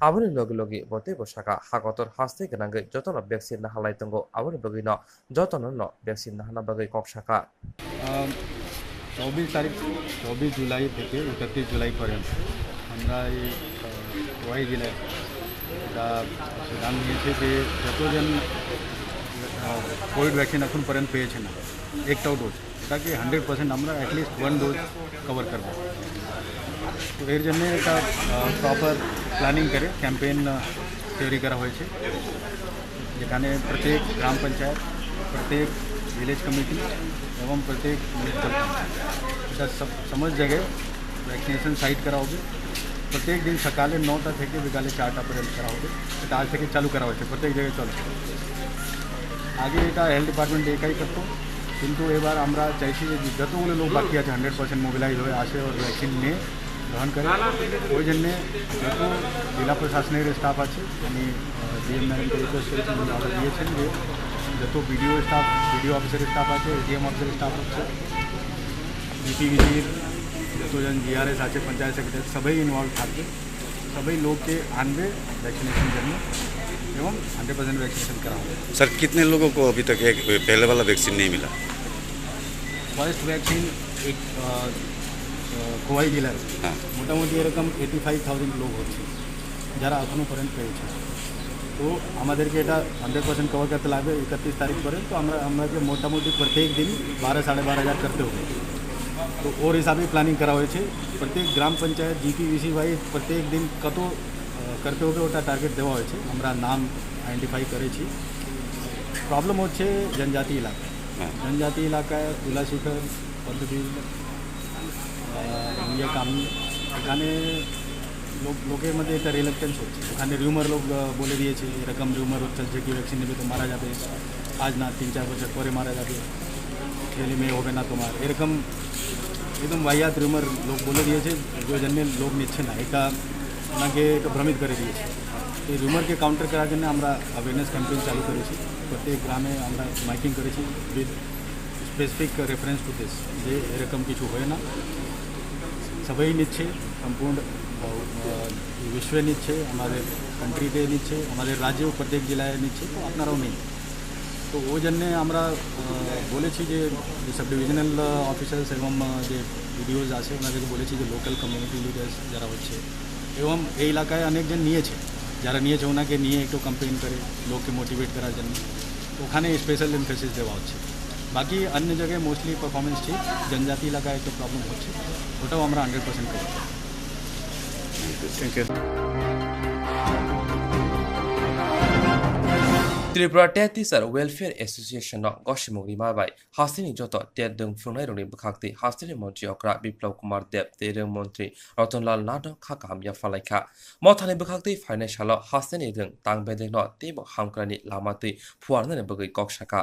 आबुनि लगे बते बसाका हागतर हास्ते गनांगै जतन भेक्सिन नाहालाय दंगो आबुनि बुकिनो जतन न भेक्सिन नाहाना बगै कक्साका 24 जुलाई থেকে 31 जुलाई पर्यंत আমরা এই ওয়াই জেলায় এটা সিদ্ধান্ত নিয়েছি যে যতজন কোভিড ভ্যাকসিন এখন পর্যন্ত পেয়েছে না একটাও ডোজ এটাকে 100% আমরা অ্যাটলিস্ট 1 ডোজ কভার করব তো এর জন্য একটা প্রপার প্ল্যানিং করে ক্যাম্পেইন তৈরি করা হয়েছে, যেখানে প্রত্যেক গ্রাম পঞ্চায়েত, প্রত্যেক ভিলেজ কমিটি এবং প্রত্যেক মিউনিসিপাল এটা সমস্ত জায়গায় ভ্যাকসিনেশন সাইট করা হবে। প্রত্যেক দিন সকালে 9টা থেকে বিকালে 4টা পর্যন্ত করা হবে। এটা আজ থেকে চালু করা হয়েছে, প্রত্যেক জায়গায় চলছে। আগে এটা হেলথ ডিপার্টমেন্ট একাই করতো, কিন্তু এবার আমরা চাইছি যে যতগুলো লোক বাকি আছে 100% মোবিলাইজ হয়ে আসে ও ভ্যাকসিন নিয়ে গ্রহণ করে। ওই জন্যে যত জেলা প্রশাসনের স্টাফ আছে, আমি ডিএম ম্যাডামকে রিকোয়েস্ট করেছি, উনি অর্ডার দিয়েছেন যে যত বিডিও অফিসের স্টাফ আছে, এডিএম অফিসের স্টাফ আছে, জিপিভিজির যতজন জিআরএস আছে, पंचायत सेक्रेटरी सभी इन्वॉल्व থাকবে, सभी लोग के आनवे वैक्सीनेशन जन्य एवं 100% वैक्सीनेशन करा होगा। सर कितने लोगों को अभी तक एक पहले वाला वैक्सीन नहीं मिला? फर्स्ट वैक्सीन एक কোয়াই জেলার মোটামুটি এরকম 85,000 লোক হচ্ছে যারা এখনও পর্যন্ত পেয়েছে। তো আমাদেরকে এটা 100% কভার করতে লাগবে 31 তারিখ করে। তো আমাকে মোটামুটি প্রত্যেক দিন 12-12,500 করতে হবে। তো ওর হিসাবে প্ল্যানিং করা হয়েছে। প্রত্যেক গ্রাম পঞ্চায়েত জিপিভিসি ওয়াইজ প্রত্যেক দিন কত করতে হবে ওটা টার্গেট দেওয়া হয়েছে। আমরা নাম আইডেন্টিফাই করেছি। প্রবলেম হচ্ছে জনজাতি এলাকায় তুলাশিখর, পদ্মবিল, কামনি, এখানে লোকের মধ্যে একটা রিলেকটেন্স হচ্ছে। ওখানে রিউমার লোক বলে দিয়েছে, এরকম রিউমার চলছে কি ভ্যাকসিন নেবে তো মারা যাবে, আজ না 3-4 বছর পরে মারা যাবে, ছেলে মেয়ে হবে না তোমার, এরকম একদম বাহিয়াত রিউমার লোক বলে দিয়েছে। যে জন্য লোক নিচ্ছে না, এটা ওনাকে একটু ভ্রমিত করে দিয়েছে। এই রিউমারকে কাউন্টার করার জন্য আমরা অ্যাওয়ারনেস ক্যাম্পেইন চালু করেছি। প্রত্যেক গ্রামে আমরা মাইকিং করেছি with specific reference to this, যে এরকম কিছু হয় না। সবাই নিচ্ছে, সম্পূর্ণ বিশ্ব নিচ্ছে, আমাদের কান্ট্রিতে নিচ্ছে, আমাদের রাজ্যেও প্রত্যেক জেলায় নিচ্ছে, তো আপনারাও নেই। তো ওই জন্যে আমরা বলেছি যে সাব ডিভিশনাল অফিসার্স এবং যে ভিডিওজ আছে ওনাদেরকে বলেছি যে লোকাল কমিউনিটি লিডার্স যারা হচ্ছে এবং এই এলাকায় অনেকজন নিয়েছে, যারা নিয়েছে ওনাকে নিয়ে একটু ক্যাম্পেইন করে লোককে মোটিভেট করার জন্য ওখানে স্পেশাল এমফেসিস দেওয়া হচ্ছে। বাকি অন্য জায়গায় মোস্টলি পারফরমেন্স ঠিক, জনজাতি এলাকায় একটু প্রবলেম হচ্ছে, ওটাও আমরা 100% করি। Thank you. Tripura TET teacher welfare association गसिमुगि माबाय हास्तिनि जत टेट दं फुंनाय रंनि बखाक्ति हास्तिनि मन्त्रि अक्रा बिप्लव कुमार देव तेरं मन्त्रि रतनलाल नाथ खाकाम याफालायखा मथानि बखाक्ति फाइनान्सियल हास्तिनि दं तांबेदे न तेबो हामक्रानि लामातै फुवारनानि बगै ककसाका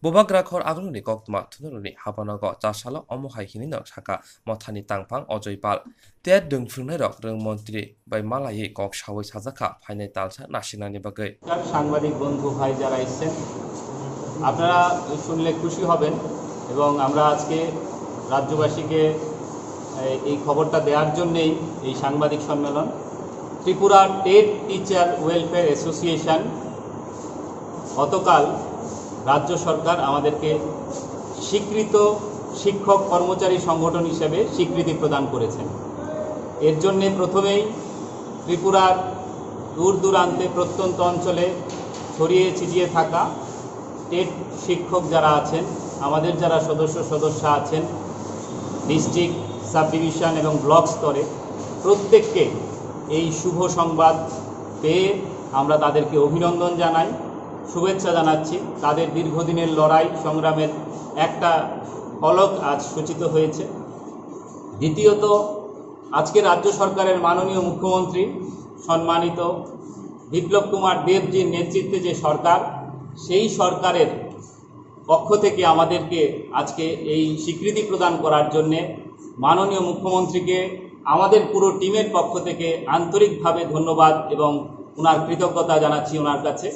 बोबाग्राखर आगुनि कक्तमा थुनरुनि हाबानग चासाल अमहायहिनि न साका मथानि तांफां अजयपाल टेट दं फुंनाय रं मन्त्रि बाय मालायै ककसावै साजाखा फाइनाय तालसा नासिनानि बगै সাংবাদিক বন্ধু ভাই যারা এসেছেন আপনারা শুনলে খুশি হবেন এবং আমরা আজকে রাজ্যবাসীকে এই খবরটা দেওয়ার জন্যই এই সাংবাদিক সম্মেলন। Tripura TET teacher welfare association গতকাল রাজ্য সরকার আমাদেরকে স্বীকৃত শিক্ষক কর্মচারী সংগঠন হিসেবে স্বীকৃতি প্রদান করেছেন। এর জন্যে প্রথমেই ত্রিপুরার দূর দূরান্তে প্রত্যন্ত অঞ্চলে ছড়িয়ে ছিটিয়ে থাকা টেট শিক্ষক যারা আছেন, আমাদের যারা সদস্য আছেন ডিস্ট্রিক্ট, সাব ডিভিশন এবং ব্লক স্তরে, প্রত্যেককে এই শুভ সংবাদ পেয়ে আমরা তাদেরকে অভিনন্দন জানাই, শুভেচ্ছা জানাচ্ছি। তাদের দীর্ঘদিনের লড়াই সংগ্রামের একটা ফলক আজ সূচিত হয়েছে। দ্বিতীয়ত, আজকে রাজ্য সরকারের মাননীয় মুখ্যমন্ত্রী সম্মানিত বিপ্লব কুমার দেবজির নেতৃত্বে যে সরকার, সেই সরকারের পক্ষ থেকে আমাদেরকে আজকে এই স্বীকৃতি প্রদান করার জন্যে মাননীয় মুখ্যমন্ত্রীকে আমাদের পুরো টিমের পক্ষ থেকে আন্তরিকভাবে ধন্যবাদ এবং ওনার কৃতজ্ঞতা জানাচ্ছি ওনার কাছে।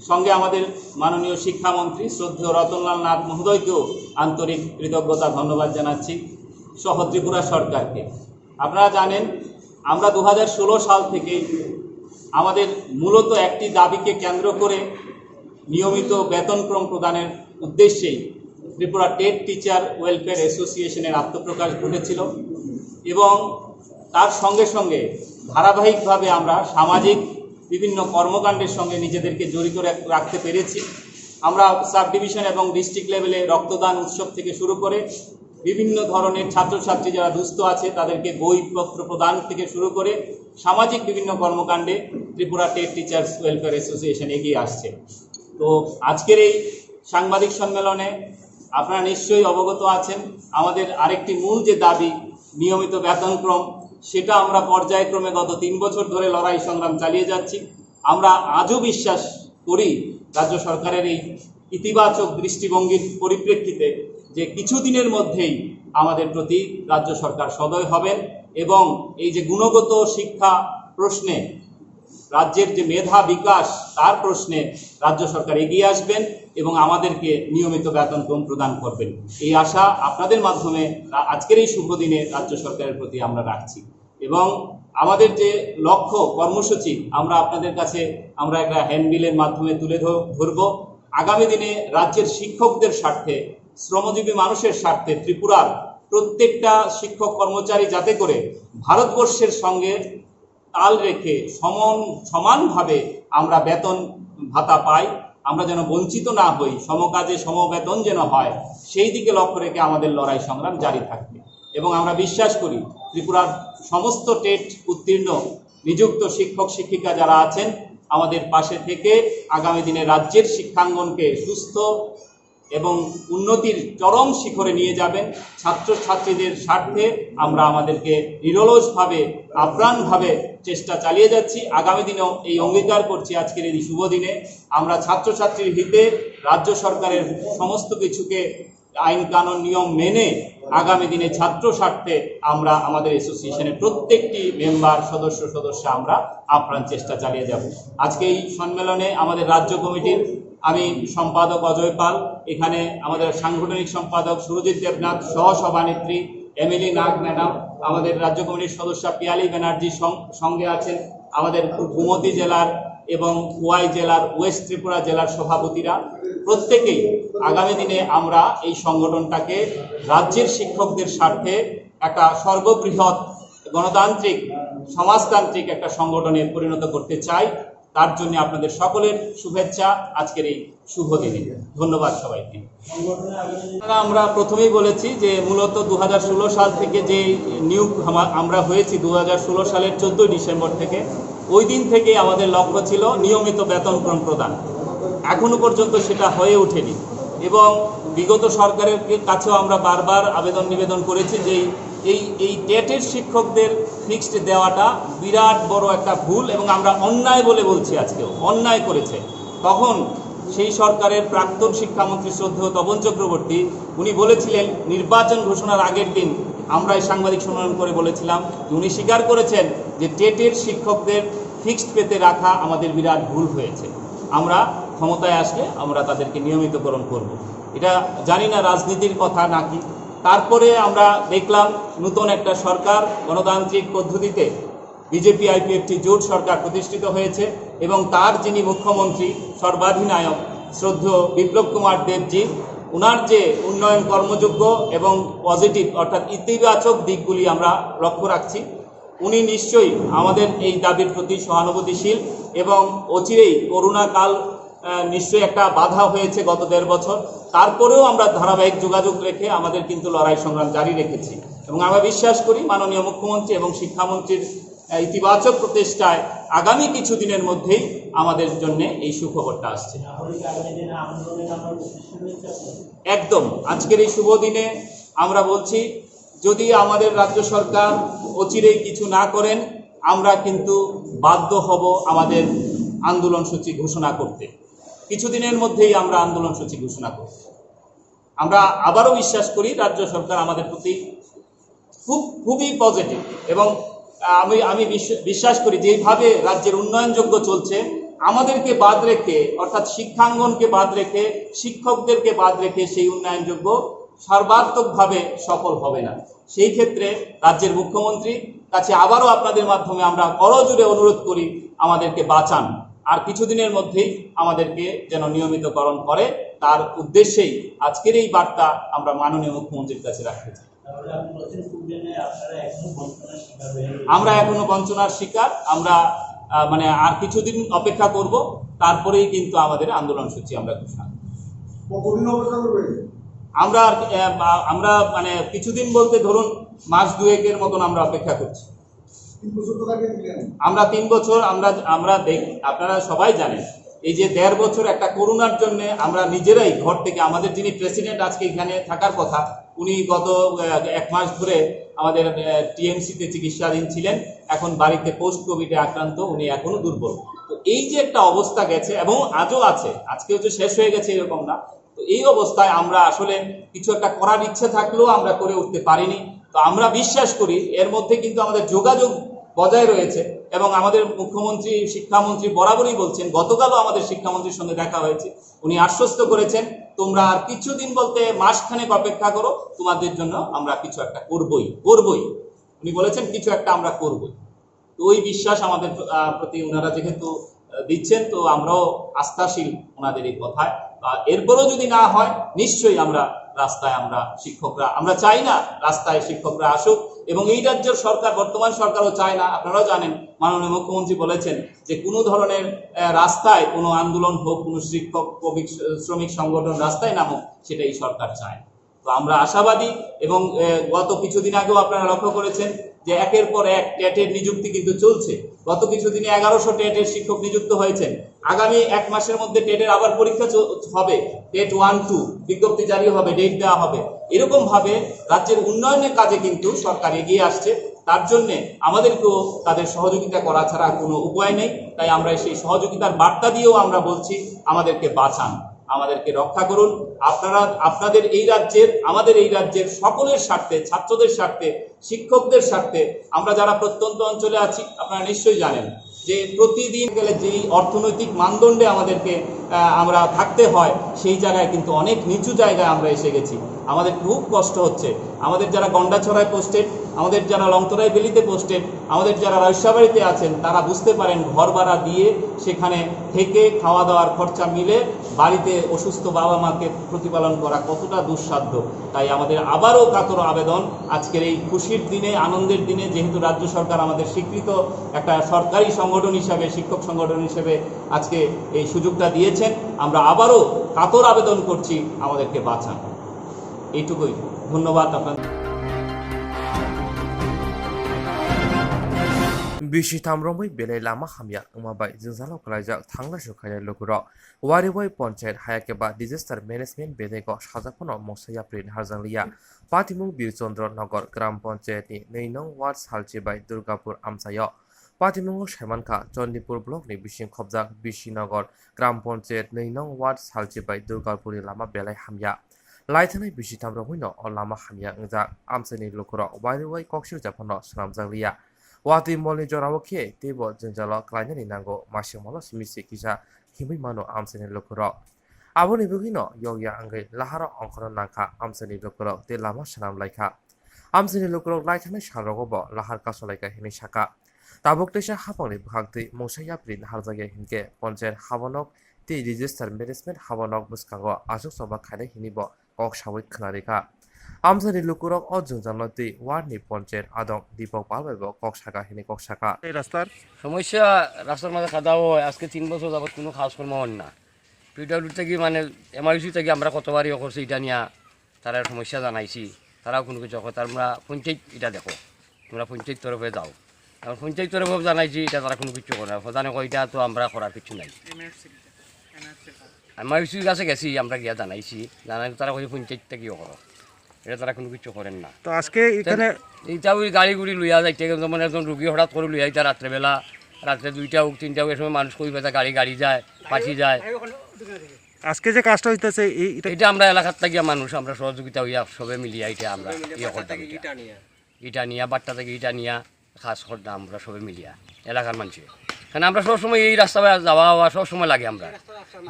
সঙ্গে আমাদের মাননীয় শিক্ষামন্ত্রী শ্রদ্ধেয় রতনলাল নাথ মহোদয়কেও আন্তরিক কৃতজ্ঞতা ধন্যবাদ জানাচ্ছি, সহ ত্রিপুরা সরকারকে। আপনারা জানেন আমরা 2016 সাল থেকে আমাদের মূলত একটি দাবিকে কেন্দ্র করে নিয়মিত বেতনক্রম প্রদানের উদ্দেশ্যেই ত্রিপুরা টেট টিচার ওয়েলফেয়ার অ্যাসোসিয়েশনের আত্মপ্রকাশ ঘটেছিল এবং তার সঙ্গে সঙ্গে ধারাবাহিকভাবে আমরা সামাজিক বিভিন্ন কর্মকাণ্ডের সঙ্গে নিজেদেরকে জড়িত রাখতে পেরেছি। আমরা সাব ডিভিশন এবং ডিস্ট্রিক্ট লেভেলে রক্তদান উৎসব থেকে শুরু করে বিভিন্ন ধরনের ছাত্রছাত্রী যারা দুস্থ আছে তাদেরকে বইপত্র প্রদান থেকে শুরু করে সামাজিক বিভিন্ন কর্মকাণ্ডে Tripura TET teachers welfare association এগিয়ে আসছে। তো আজকের এই সাংবাদিক সম্মেলনে আপনারা নিশ্চয়ই অবগত আছেন আমাদের আরেকটি মূল যে দাবি নিয়মিত বেতনক্রম, সেটা আমরা পর্যায়ক্রমে গত 3 বছর ধরে লড়াই সংগ্রাম চালিয়ে যাচ্ছি। আমরা আজও বিশ্বাস করি রাজ্য সরকারের এই ইতিবাচক দৃষ্টিভঙ্গির পরিপ্রেক্ষিতে যে কিছুদিনের মধ্যেই আমাদের প্রতি রাজ্য সরকার সদয় হবেন এবং এই যে গুণগত শিক্ষা প্রশ্নে রাজ্যের যে মেধা বিকাশ তার প্রশ্নে রাজ্য সরকার এগিয়ে আসবেন এবং আমাদেরকে নিয়মিত বেতনক্রম প্রদান করবেন। এই আশা আপনাদের মাধ্যমে আজকের এই শুভ দিনে রাজ্য সরকারের প্রতি আমরা রাখছি এবং আমাদের যে লক্ষ্য কর্মসূচি আমরা আপনাদের কাছে আমরা একটা হ্যান্ডবিলের মাধ্যমে তুলে ধরব। আগামী দিনে রাজ্যের শিক্ষকদের স্বার্থে, শ্রমজীবী মানুষের স্বার্থে ত্রিপুরার প্রত্যেকটা শিক্ষক কর্মচারী যাতে করে ভারতবর্ষের সঙ্গে তাল রেখে সমানভাবে আমরা বেতন ভাতা পাই, আমরা যেন বঞ্চিত না হই, সমকাজে সমবেতন যেন হয়, সেই দিকে লক্ষ্য রেখে আমাদের লড়াই সংগ্রাম জারি থাকবে। এবং আমরা বিশ্বাস করি ত্রিপুরার সমস্ত টেট উত্তীর্ণ নিযুক্ত শিক্ষক শিক্ষিকা যারা আছেন আমাদের পাশে থেকে আগামী দিনে রাজ্যের শিক্ষাঙ্গনকে সুস্থ এবং উন্নতির চরম শিখরে নিয়ে যাবেন। ছাত্রছাত্রীদের স্বার্থে আমরা আমাদেরকে নিরলসভাবে আপ্রাণভাবে চেষ্টা চালিয়ে যাচ্ছি। আগামী দিনেও এই অঙ্গীকার করছি আজকের এই শুভ দিনে আমরা ছাত্রছাত্রীর হিতে রাজ্য সরকারের সমস্ত কিছুকে আইন কানুন নিয়ম মেনে আগামী দিনে ছাত্র স্বার্থে আমরা আমাদের অ্যাসোসিয়েশনের প্রত্যেকটি মেম্বার সদস্য আমরা আপ্রাণ চেষ্টা চালিয়ে যাব। আজকে এই সম্মেলনে আমাদের রাজ্য কমিটির আমি সম্পাদক অজয় পাল, এখানে আমাদের সাংগঠনিক সম্পাদক সুরজিৎ দেবনাথ, সহ সভানেত্রী এমিলি নাগ ম্যাডাম, আমাদের রাজ্য কমিটির সদস্য পিয়ালি ব্যানার্জি সঙ্গে আছেন, আমাদের গোমতী জেলার এবং খোয়াই জেলার, ওয়েস্ট ত্রিপুরা জেলার সভাপতিরা। প্রত্যেকেই আগামী দিনে আমরা এই সংগঠনটাকে রাজ্যের শিক্ষকদের স্বার্থে একটা সর্ববৃহৎ গণতান্ত্রিক সমাজতান্ত্রিক একটা সংগঠনে পরিণত করতে চাই। তার জন্য আপনাদের সকলের শুভেচ্ছা আজকের এই শুভ দিনে। ধন্যবাদ সবাইকে। আমরা প্রথমেই বলেছি যে মূলত 2016 সাল থেকে যে নিয়োগ আমরা হয়েছি 2016 সালের 14 ডিসেম্বর থেকে, ওই দিন থেকে আমাদের লক্ষ্য ছিল নিয়মিত বেতনক্রম প্রদান। এখনো পর্যন্ত সেটা হয়ে ওঠেনি এবং বিগত সরকারের কাছেও আমরা বারবার আবেদন নিবেদন করেছি যে এই টেটের শিক্ষকদের ফিক্সড দেওয়াটা বিরাট বড় একটা ভুল এবং আমরা অন্যায় বলে বলছি, আজকেও অন্যায় করেছে। তখন সেই সরকারের প্রাক্তন শিক্ষামন্ত্রী শ্রদ্ধেয় তপন চক্রবর্তী উনি বলেছিলেন নির্বাচন ঘোষণার আগের দিন, আমরা এই সাংবাদিক সম্মেলন করে বলেছিলাম যে উনি স্বীকার করেছেন যে টেটের শিক্ষকদের ফিক্সড পেতে রাখা আমাদের বিরাট ভুল হয়েছে। আমরা ক্ষমতায় আসলে আমরা তাদেরকে নিয়মিতকরণ করব। এটা জানি না রাজনীতির কথা নাকি। তারপরে আমরা দেখলাম নতুন একটা সরকার গণতান্ত্রিক পদ্ধতিতে বিজেপি আইপিএফটি জোট সরকার প্রতিষ্ঠিত হয়েছে এবং তার যিনি মুখ্যমন্ত্রী সর্বাধিনায়ক শ্রদ্ধেয় বিপ্লব কুমার দেবজি, ওনার যে উন্নয়ন কর্মযোগ্য এবং পজিটিভ অর্থাৎ ইতিবাচক দিকগুলি আমরা লক্ষ্য রাখছি। উনি নিশ্চয়ই আমাদের এই দাবির প্রতি সহানুভূতিশীল এবং অচিরেই করোনা কাল নিশ্চয়ই একটা বাধা হয়েছে গত 1.5 বছর, তারপরেও আমরা ধারাবাহিক যোগাযোগ রেখে আমাদের কিন্তু লড়াই সংগ্রাম জারি রেখেছি এবং আমরা বিশ্বাস করি মাননীয় মুখ্যমন্ত্রী এবং শিক্ষামন্ত্রীর ইতিবাচক প্রচেষ্টায় আগামী কিছুদিনের মধ্যেই আমাদের জন্য এই সুখবরটা আসছে। একদম আজকের এই শুভ দিনে আমরা বলছি যদি আমাদের রাজ্য সরকার অচিরেই কিছু না করেন আমরা কিন্তু বাধ্য হব আমাদের আন্দোলন সূচি ঘোষণা করতে। কিছুদিনের মধ্যেই আমরা আন্দোলন সূচি ঘোষণা করব। আমরা আবারও বিশ্বাস করি রাজ্য সরকার আমাদের প্রতি খুবই পজিটিভ এবং আমি বিশ্বাস করি যেভাবে রাজ্যের উন্নয়নযোগ্য চলছে আমাদেরকে বাদ রেখে অর্থাৎ শিক্ষাঙ্গনকে বাদ রেখে শিক্ষকদেরকে বাদ রেখে সেই উন্নয়নযোগ্য সর্বাত্মকভাবে সফল হবে না। সেই ক্ষেত্রে রাজ্যের মুখ্যমন্ত্রীর কাছে আবারও আপনাদের মাধ্যমে আমরা করজোড়ে অনুরোধ করি আমাদেরকে বাঁচান, আর কিছুদিনের মধ্যেই আমাদেরকে যেন নিয়মিতকরণ করে, তার উদ্দেশ্যেই আজকের এই বার্তা আমরা মাননীয় মুখ্যমন্ত্রীর কাছে রাখতে চাই। আমরা এখনো বঞ্চনার শিকার, আমরা আর কিছুদিন অপেক্ষা করব, তারপরেই কিন্তু আমাদের আন্দোলন সূচি আমরা ঘোষণা আমরা কিছুদিন বলতে ধরুন মাস 2-1 মতন আমরা অপেক্ষা করছি। আমরা 3 বছর আমরা আপনারা সবাই জানেন এই যে 1.5 বছর একটা করোনার জন্য আমরা নিজেরাই ঘর থেকে, আমাদের যিনি প্রেসিডেন্ট আজকে এখানে থাকার কথা, উনি গত 1 মাস ধরে আমাদের টিএমসিতে চিকিৎসাধীন ছিলেন, এখন বাড়িতে পোস্ট কোভিডে আক্রান্ত, উনি এখনো দুর্বল। তো এই যে একটা অবস্থা গেছে এবং আজও আছে, আজকেও যে শেষ হয়ে গেছে এরকম না। তো এই অবস্থায় আমরা আসলে কিছু একটা করার ইচ্ছে থাকলেও আমরা করে উঠতে পারিনি। তো আমরা বিশ্বাস করি এর মধ্যে কিন্তু আমাদের যোগাযোগ বজায় রয়েছে এবং আমাদের মুখ্যমন্ত্রী, শিক্ষামন্ত্রী বরাবরই বলছেন, গতকালও আমাদের শিক্ষামন্ত্রীর সঙ্গে দেখা হয়েছে, উনি আশ্বস্ত করেছেন তোমরা আর কিছুদিন বলতে মাসখানেক অপেক্ষা করো, তোমাদের জন্য আমরা কিছু একটা করবই। উনি বলেছেন কিছু একটা আমরা করবই। তো ওই বিশ্বাস আমাদের প্রতি ওনারা যেহেতু দিচ্ছেন, তো আমরাও আস্থাশীল ওনাদের এই কথায়। এরপরও যদি না হয় নিশ্চয়ই আমরা রাস্তায়, আমরা চাই না রাস্তায় শিক্ষকরা আসুক, এবং এই রাজ্যের সরকার, বর্তমান সরকারও চায় না। আপনারাও জানেন মাননীয় মুখ্যমন্ত্রী বলেছেন যে কোনো ধরনের রাস্তায় কোনো আন্দোলন হোক, কোনো শিক্ষক শ্রমিক সংগঠন রাস্তায় নামুক, সেটাই সরকার চায়। তো আমরা আশাবাদী, এবং গত কিছুদিন আগেও আপনারা লক্ষ্য করেছেন যে একের পর এক টেটের নিযুক্তি কিন্তু চলছে। গত কিছুদিনে 1100 টেটের শিক্ষক নিযুক্ত হয়েছেন। আগামী 1 মাসের মধ্যে টেটের আবার পরীক্ষা হবে, টেট 1-2 বিজ্ঞপ্তি জারি হবে, ডেট দেওয়া হবে। এরকম ভাবে রাজ্যের উন্নয়নের কাজে কিন্তু সরকার এগিয়ে আসছে। তার জন্য আমাদেরকেও তাদের সহযোগিতা করা ছাড়া কোনো উপায় নেই। তাই আমরা সেই সহযোগিতার বার্তা দিয়েও আমরা বলছি, আমাদেরকে বাঁচান, আমাদেরকে রক্ষা করুন। আপনাদের এই রাজ্যের, আমাদের এই রাজ্যের সকলের স্বার্থে, ছাত্রদের স্বার্থে, শিক্ষকদের স্বার্থে, আমরা যারা প্রত্যন্ত অঞ্চলে আছি, আপনারা নিশ্চয়ই জানেন যে প্রতিদিন গেলে যেই অর্থনৈতিক মানদণ্ডে আমাদেরকে আমরা থাকতে হয়, সেই জায়গায় কিন্তু অনেক নিচু জায়গায় আমরা এসে গেছি। আমাদের খুব কষ্ট হচ্ছে। আমাদের যারা গন্ডাছড়ায় পোস্টেড, আমাদের যারা লংতরাই বেলিতে পোস্টেড, আমাদের যারা রয়সাবাড়িতে আছেন, তারা বুঝতে পারেন ঘর ভাড়া দিয়ে সেখানে থেকে খাওয়া দাওয়ার খরচা মিলে বাড়িতে অসুস্থ বাবা মাকে প্রতিপালন করা কতটা দুঃসাধ্য। তাই আমাদের আবারও কাতর আবেদন, আজকের এই খুশির দিনে, আনন্দের দিনে, যেহেতু রাজ্য সরকার আমাদের স্বীকৃত একটা সরকারি সংগঠন হিসাবে, শিক্ষক সংগঠন হিসেবে আজকে এই সুযোগটা দিয়েছেন, আমরা আবারও কাতর আবেদন করছি, আমাদেরকে বাঁচান। এইটুকুই, ধন্যবাদ আপনাদের। Bishi tamromai belai lama hamya umabai jinjalo kalaijak thangna shukhaya lokuro waribai panchayat hayakeba disaster management bedego sajakono mosaya prin harjanglia patimung birchandra nagar gram panchayat ni 2 nong ward salchibai durgapur amsayo patimung saimankha chandipur block ni bising khobjak bishinagar gram panchayat 2 nong ward salchibai durgapur ni lama belai hamya laithanai bishi tamromai no lama hamya ungjak amsani lokuro waribai koksir japono snamjanglia Wati moli jorawo khe tebo jinjalo klainani nango masimolo simisi kisa himui mano amsani lokuro aboni bugino yoya angai lahara ongkhoro nangkha amsani lokuro te lama sanam laikha amsani lokuro laithanai sarrogobo lahar kasolaika hini saka tabok tesa hapangni bhagtui mosaya prin harjage hinke panchayat habanok te register management habanok buskango asuk soba khainai hinibo kok sabai khnarekha আমসানি লুকুরক অজংজানতি ওয়ার্ডনি পঞ্চায়েত আদং দীপক পালবাইব কক শাখা হিনি cock শাখা এই রাস্তার সমস্যা রাস্তার মাঝে খাওয়া হয় আজকে 3 বছর যাবত কোনো কাজকর্ম হয় না পিডব্লিউ থেকে মানে এমআরসি থেকে আমরা কতবারই করছি এটা নিয়ে তারা সমস্যা জানাইছি তারাও কোনো কিছু কথা আমরা পঞ্চায়েত এটা দেখো তোমরা পঞ্চায়েত তরফে যাও আমরা পঞ্চায়েত তরফে জানাইছি এটা তারা কোনো কিছু করে না প্রধানে কইটা তো আমরা করার কিছু নাই এমআরসির কাছে গেছি আমরা গিয়া জানাইছি জানাই তারা কই পঞ্চায়েত থেকেও করো এটা তারা কোনো কিছু করেন না তো আজকে এখানে এইটা ওই গাড়ি গুড়ি লইয়া যাইতে যেমন একজন রুগী হঠাৎ করে লইয়া যাইতে রাত্রেবেলা রাত্রে 2টা হোক 3টা হোক সময় মানুষ কই পেতা গাড়ি যায় পাঠি যায় আজকে যে কাজটা হইতেছে এটা আমরা এলাকার থেকে মানুষ আমরা সহযোগিতা হইয়া সবে মিলিয়া এটা আমরা ইয়ে করতাম ইটা নিয়া বাট্টা থেকে ইটা নিয়া কাজ করতাম আমরা সবে মিলিয়া এলাকার মানুষ কারণ আমরা সবসময় এই রাস্তা যাওয়া হওয়া সবসময় লাগে আমরা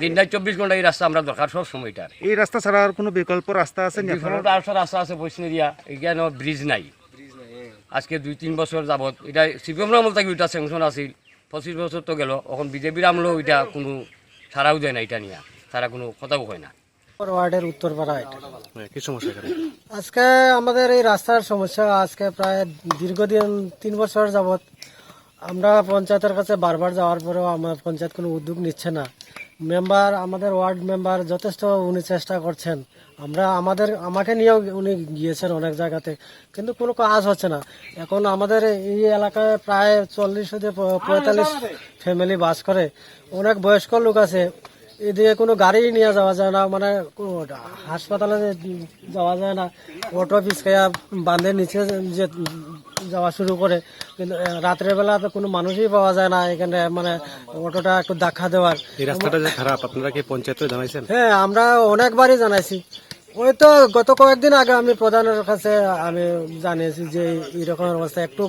দিনটা 24 ঘন্টা এই রাস্তা আমরা দরকার সব সময়টা এই রাস্তা ছাড়া আর কোনো বিকল্প রাস্তা আছে না রাস্তা আছে বৈষ্ণব দিয়া এখানে ব্রিজ নাই আজকে 2-3 বছর যাবত এটা সিপিএম আমল থেকে ওইটা স্যাংশন আছিল 25 বছর তো গেল এখন বিজেপির আমলেও ওইটা কোনো ছাড়াও দেয় না এটা নিয়ে তারা কোনো কথাও কয় না ওয়ার্ডের উত্তরপাড়া এটা কি সমস্যা আজকে আমাদের এই রাস্তার সমস্যা আজকে প্রায় দীর্ঘদিন 3 বছর যাবত আমরা পঞ্চায়েতের কাছে বারবার যাওয়ার পরেও আমার পঞ্চায়েত কোনো উদ্যোগ নিচ্ছে না মেম্বার আমাদের ওয়ার্ড মেম্বার যথেষ্ট উনি চেষ্টা করছেন। আমাকে নিয়েও উনি গিয়েছেন অনেক জায়গাতে, কিন্তু কোনো কাজ হচ্ছে না। এখন আমাদের এই এলাকায় প্রায় 40-45 ফ্যামিলি বাস করে। অনেক বয়স্ক লোক আছে, এদিকে কোনো গাড়ি নিয়ে যাওয়া যায় না, মানে হাসপাতালে যাওয়া যায় না। অটো পিছকাইয়া বাঁধের নিচে যে যাওয়া শুরু করে, কিন্তু রাত্রের বেলা কোনো মানুষই পাওয়া যায় না এখানে, মানে অটোটা একটু ধাক্কা দেওয়ার। এই রাস্তাটা যে খারাপ, আপনারা কি পঞ্চায়েতে জানাইছেন? হ্যাঁ, আমরা অনেকবারই জানাইছি। ওই তো গত কয়েকদিন আগে আমি প্রধানের কাছে আমি জানিয়েছি যে এরকম অবস্থা একটু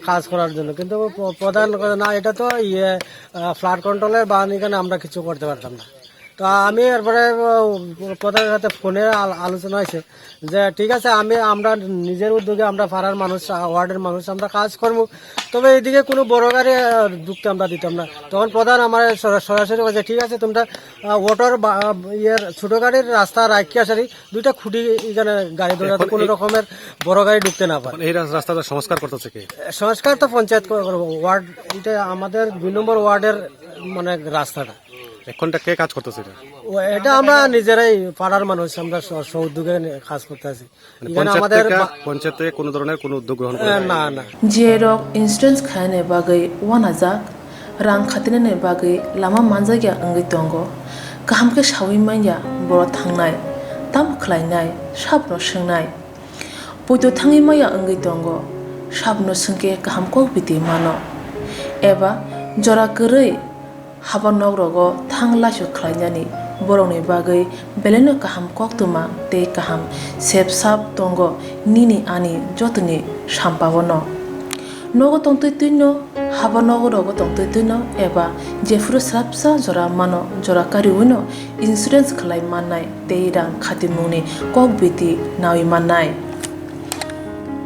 কাজ করার জন্য, কিন্তু প্রধান না, এটা তো ফ্লাড কন্ট্রোলের বান, এখানে আমরা কিছু করতে পারতাম না। তো আমি এরপরে প্রধানের সাথে ফোনে আলোচনা হয়েছে যে ঠিক আছে, আমরা নিজের উদ্যোগে আমরা পাড়ার মানুষ, ওয়ার্ডের মানুষ আমরা কাজ করবো, তবে এইদিকে কোনো বড় গাড়ি ঢুকতে আমরা দিতাম না। তখন প্রধান আমার সরাসরি বলছে ঠিক আছে, তোমরা অটোর ছোট গাড়ির রাস্তা রাখিয়া সারি 2টা খুঁটি এখানে গাড়ি ধরে কোনো রকমের বড় গাড়ি ঢুকতে না পারে। এই রাস্তাটা সংস্কার করতেছে কে? সংস্কার তো পঞ্চায়েত ওয়ার্ড, এটা আমাদের 2 নম্বর ওয়ার্ডের মানে রাস্তাটা। এখনটা কে কাজ করতেছে? এটা আমরা নিজেরাই পাড়ার মানুষ, আমরা উদ্যোগে কাজ করতে আছি। আমাদের পঞ্চায়েত থেকে কোনো ধরনের কোনো উদ্যোগ গ্রহণ না না। জিরক ইন্স্যুরেন্স খায়নে বাগৈ ওয়ানাজাক রাং খাতিনে बागै लामा मानजागिया अंगै दंगो गाहामके सावै माइया बर' थांनाय ताम खलायनाय साबनो सोंनाय बयदो थाङै माइया अंगै दंगो साबनो सोंके गाहामको बिदि मानो एबा जरा गोरै हाबा नगरगो थांलासो खलायनानै बर'नि बागै बेलेनो गाहाम कक्तमा ते गाहाम सेब साब दंगो निनि आनि जतनि साम्पावनो नगो तंतैनो हाबा नगरगो तंतैनो एबा जेफुर स्राबसा जरा मानो जरा कारिउनो इन्सुरेन्स खलाय माननाय ते रां खातिमुनि कक बिति नावि माननाय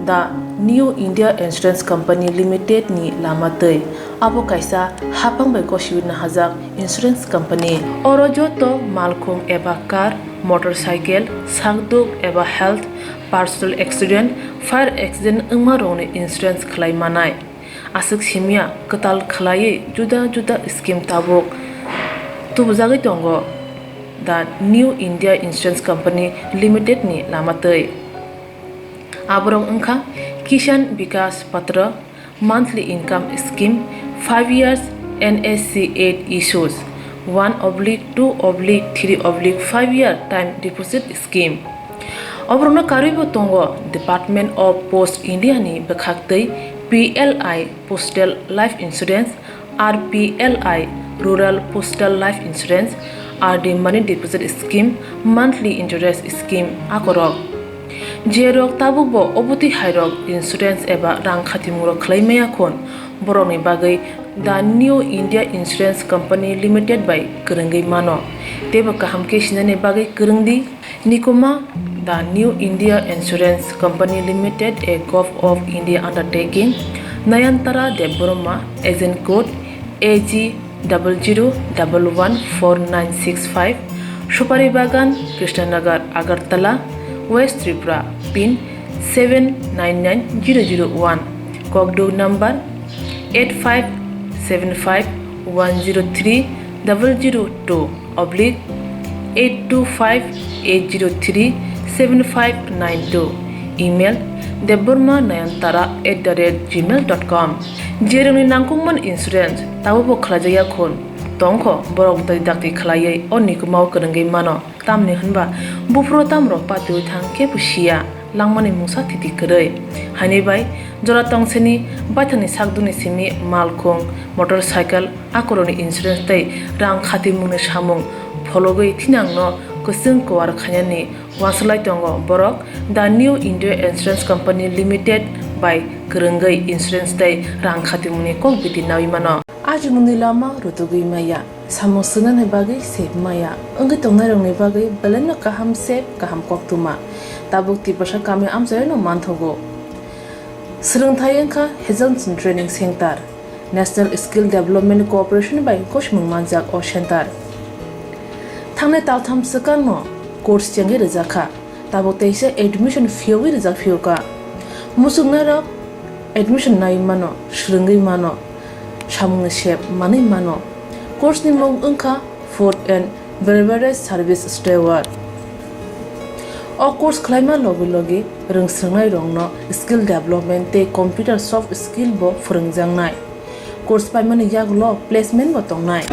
दा new India insurance company limited नि लामातै आबो कायसा हापांबाय गसिउना हाजाक इंश्योरेंस कंपनी अरजतो मालखुम एबा कार मोटरसाइकेल सागदुक एबा health personal accident fire accident अंगमा रोने इंश्योरेंस खलाय मानाय आसक सिमिया कताल खलायै जुदा जुदा स्कीम ताबोक तुबजागै दंगो दा new India insurance company limited नि लामातै आबरं अंखा किसान विकास पत्र monthly income scheme 5 years NSC 8 issues 1/2/3/5 year time deposit scheme अब्रनो कारिबो तंगो डिपार्टमेंट ऑफ पोस्ट इंडिया नि बखाक्तै PLI postal life insurance RPLI rural postal life insurance RD money deposit scheme monthly interest scheme akorok जेरक ताबुबो अबुति हाइरक insurance एबा रां खातिमुरो खलायमाया खन बर'नि बागै दा new India insurance company limited बाय गोरोंगै मानो तेबो गाहामके सिनानै बागै गोरोंदि निकुमा दा new India insurance company limited a gov of India undertaking Nayantara Debbarma agent code AG 00114965 सुपारी बागान Krishnanagar Agartala West Tripura pin 799001 Kokborok number 85751032/8258037592 email debbormanayantara@gmail.com jeroni nangkungman insurance tabobo khlajaya khon tongkho borok dai dakti khlaiयै onikumaw korongei mano tamni hunba bufro tamro patui thangke pusia langmani mungsa thiti koroi hani bai jora tongseni baithani sakduni simi malkhung motorcycle akoroni insurance tai rang khati mungni samung phologoi thinangno kusung kwar khanyani waslai tongo borok the new india insurance company limited by korongei insurance tai rang khati mungni kok biti nawi mano आज मुनि लामा रुतुगै माया सामोसना बागै सेब माया अंगै तंनाय रंनि बागै बलेन गाहाम सेब गाहाम कक्तमा ताबुक्ति बसा कामे आमजायनो मानथगो सोलोंथाय अंखा हेजन training centre national skill development cooperation बाय कोशमुं मानजाक अ सेंटर थांनाय तालथाम सकानो कोर्स चंगे रजाखा ताबुक्तैसे एडमिशन फियोगै रजा फियोका मुसुगनारा एडमिशन नाय मानो सुरंगै मानो सामुंनि सेब मानै मानो कोर्सनि मुं अंखा food and beverage service steward. O course claima logi logi rungsrangnai rongno skill development te computer soft skill bo phurungjangnai. Course paimani yaglo placement bo tongnai.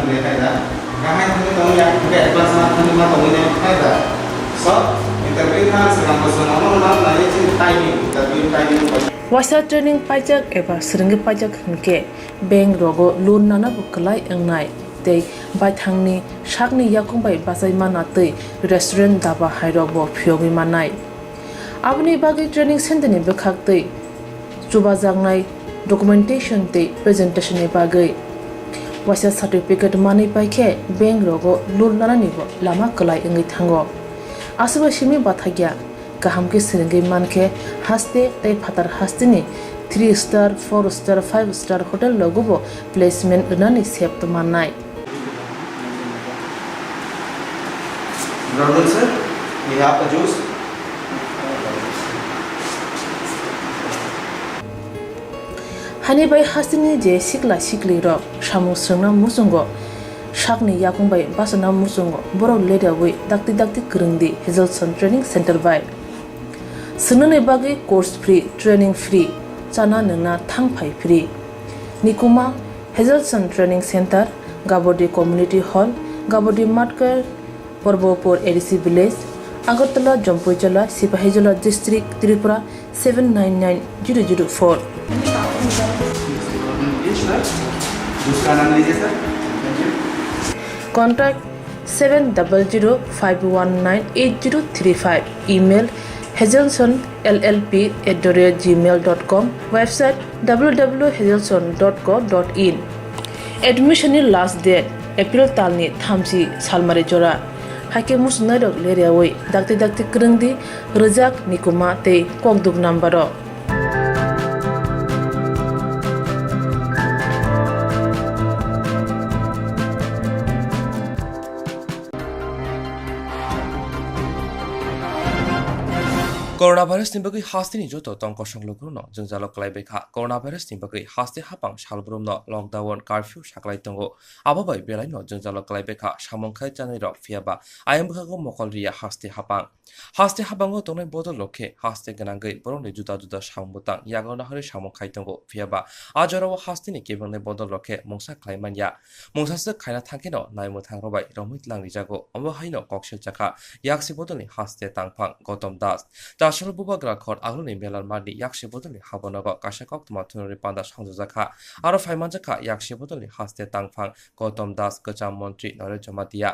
Wasa training pajak eba seringi pajak hingke bank rogo loan nana bukalai engnai tei baithangni sakni yakungbai basai manatei restaurant daba hairok bo phiogi manai abni bagi training center ni bekhaktei chubajangnai documentation tei presentation ni bagai wasa certificate mani paikhe bank rogo loan nana ni bo lama kalai engi thango asuba simi bathagya kaham ke seringi manke haste tei phatar haste ni 3 star 4 star 5 star hotel logo bo placement nani sep to manai. Good sir. We have the juice. Hani bai hasini je sikla sikli ro samu srna musungo sakni yakungbai basana musungo borok leda wi dakti krungdi Hazelson Training Center bai sunune bagi course free training free chana nungna thangphai free nikuma Hazelson Training Center Gabodi Community Hall Gabodi Matkar Porbopur ADC Village Agartala Jampuichala Sipahijala District Tripura 799004. Contact 7005198035. Email hazelsonllp@gmail.com. Website www.hazelson.co.in. Admission last date April talni thamsi salmari jora. Hake musnarok leriawai dakti krungdi rejak nikuma tei kokduk nambaro. Coronavirus ni bagui haste ni joto tongko sanglugru no jongjalo klaibai kha coronavirus ni bagui haste hapang salbrum no lockdown curfew saklai tongo ababai belai no jongjalo klaibai kha samongkhai chanai rok fiaba ayambkha go mokol ria haste hapango tongnai bodol lokhe haste ganangai borongni juda sambutang yagona hari samongkhai tongo fiaba ajoro haste ni kebangnai bodol lokhe mongsa klaimanya mongsa khaina thangke no naimu thangrobai romit langri jago ambo haino kokshel chakha yaksi bodolni haste tangphang Gautam Das Dasal buba grakhor agluni belar marni yakshi bodolni habonago kasha Koktwma thunori panda sangjojaka aro phaimanjaka yakshi bodolni haste tangphang Gautam Das Gacham Montri Narejamatia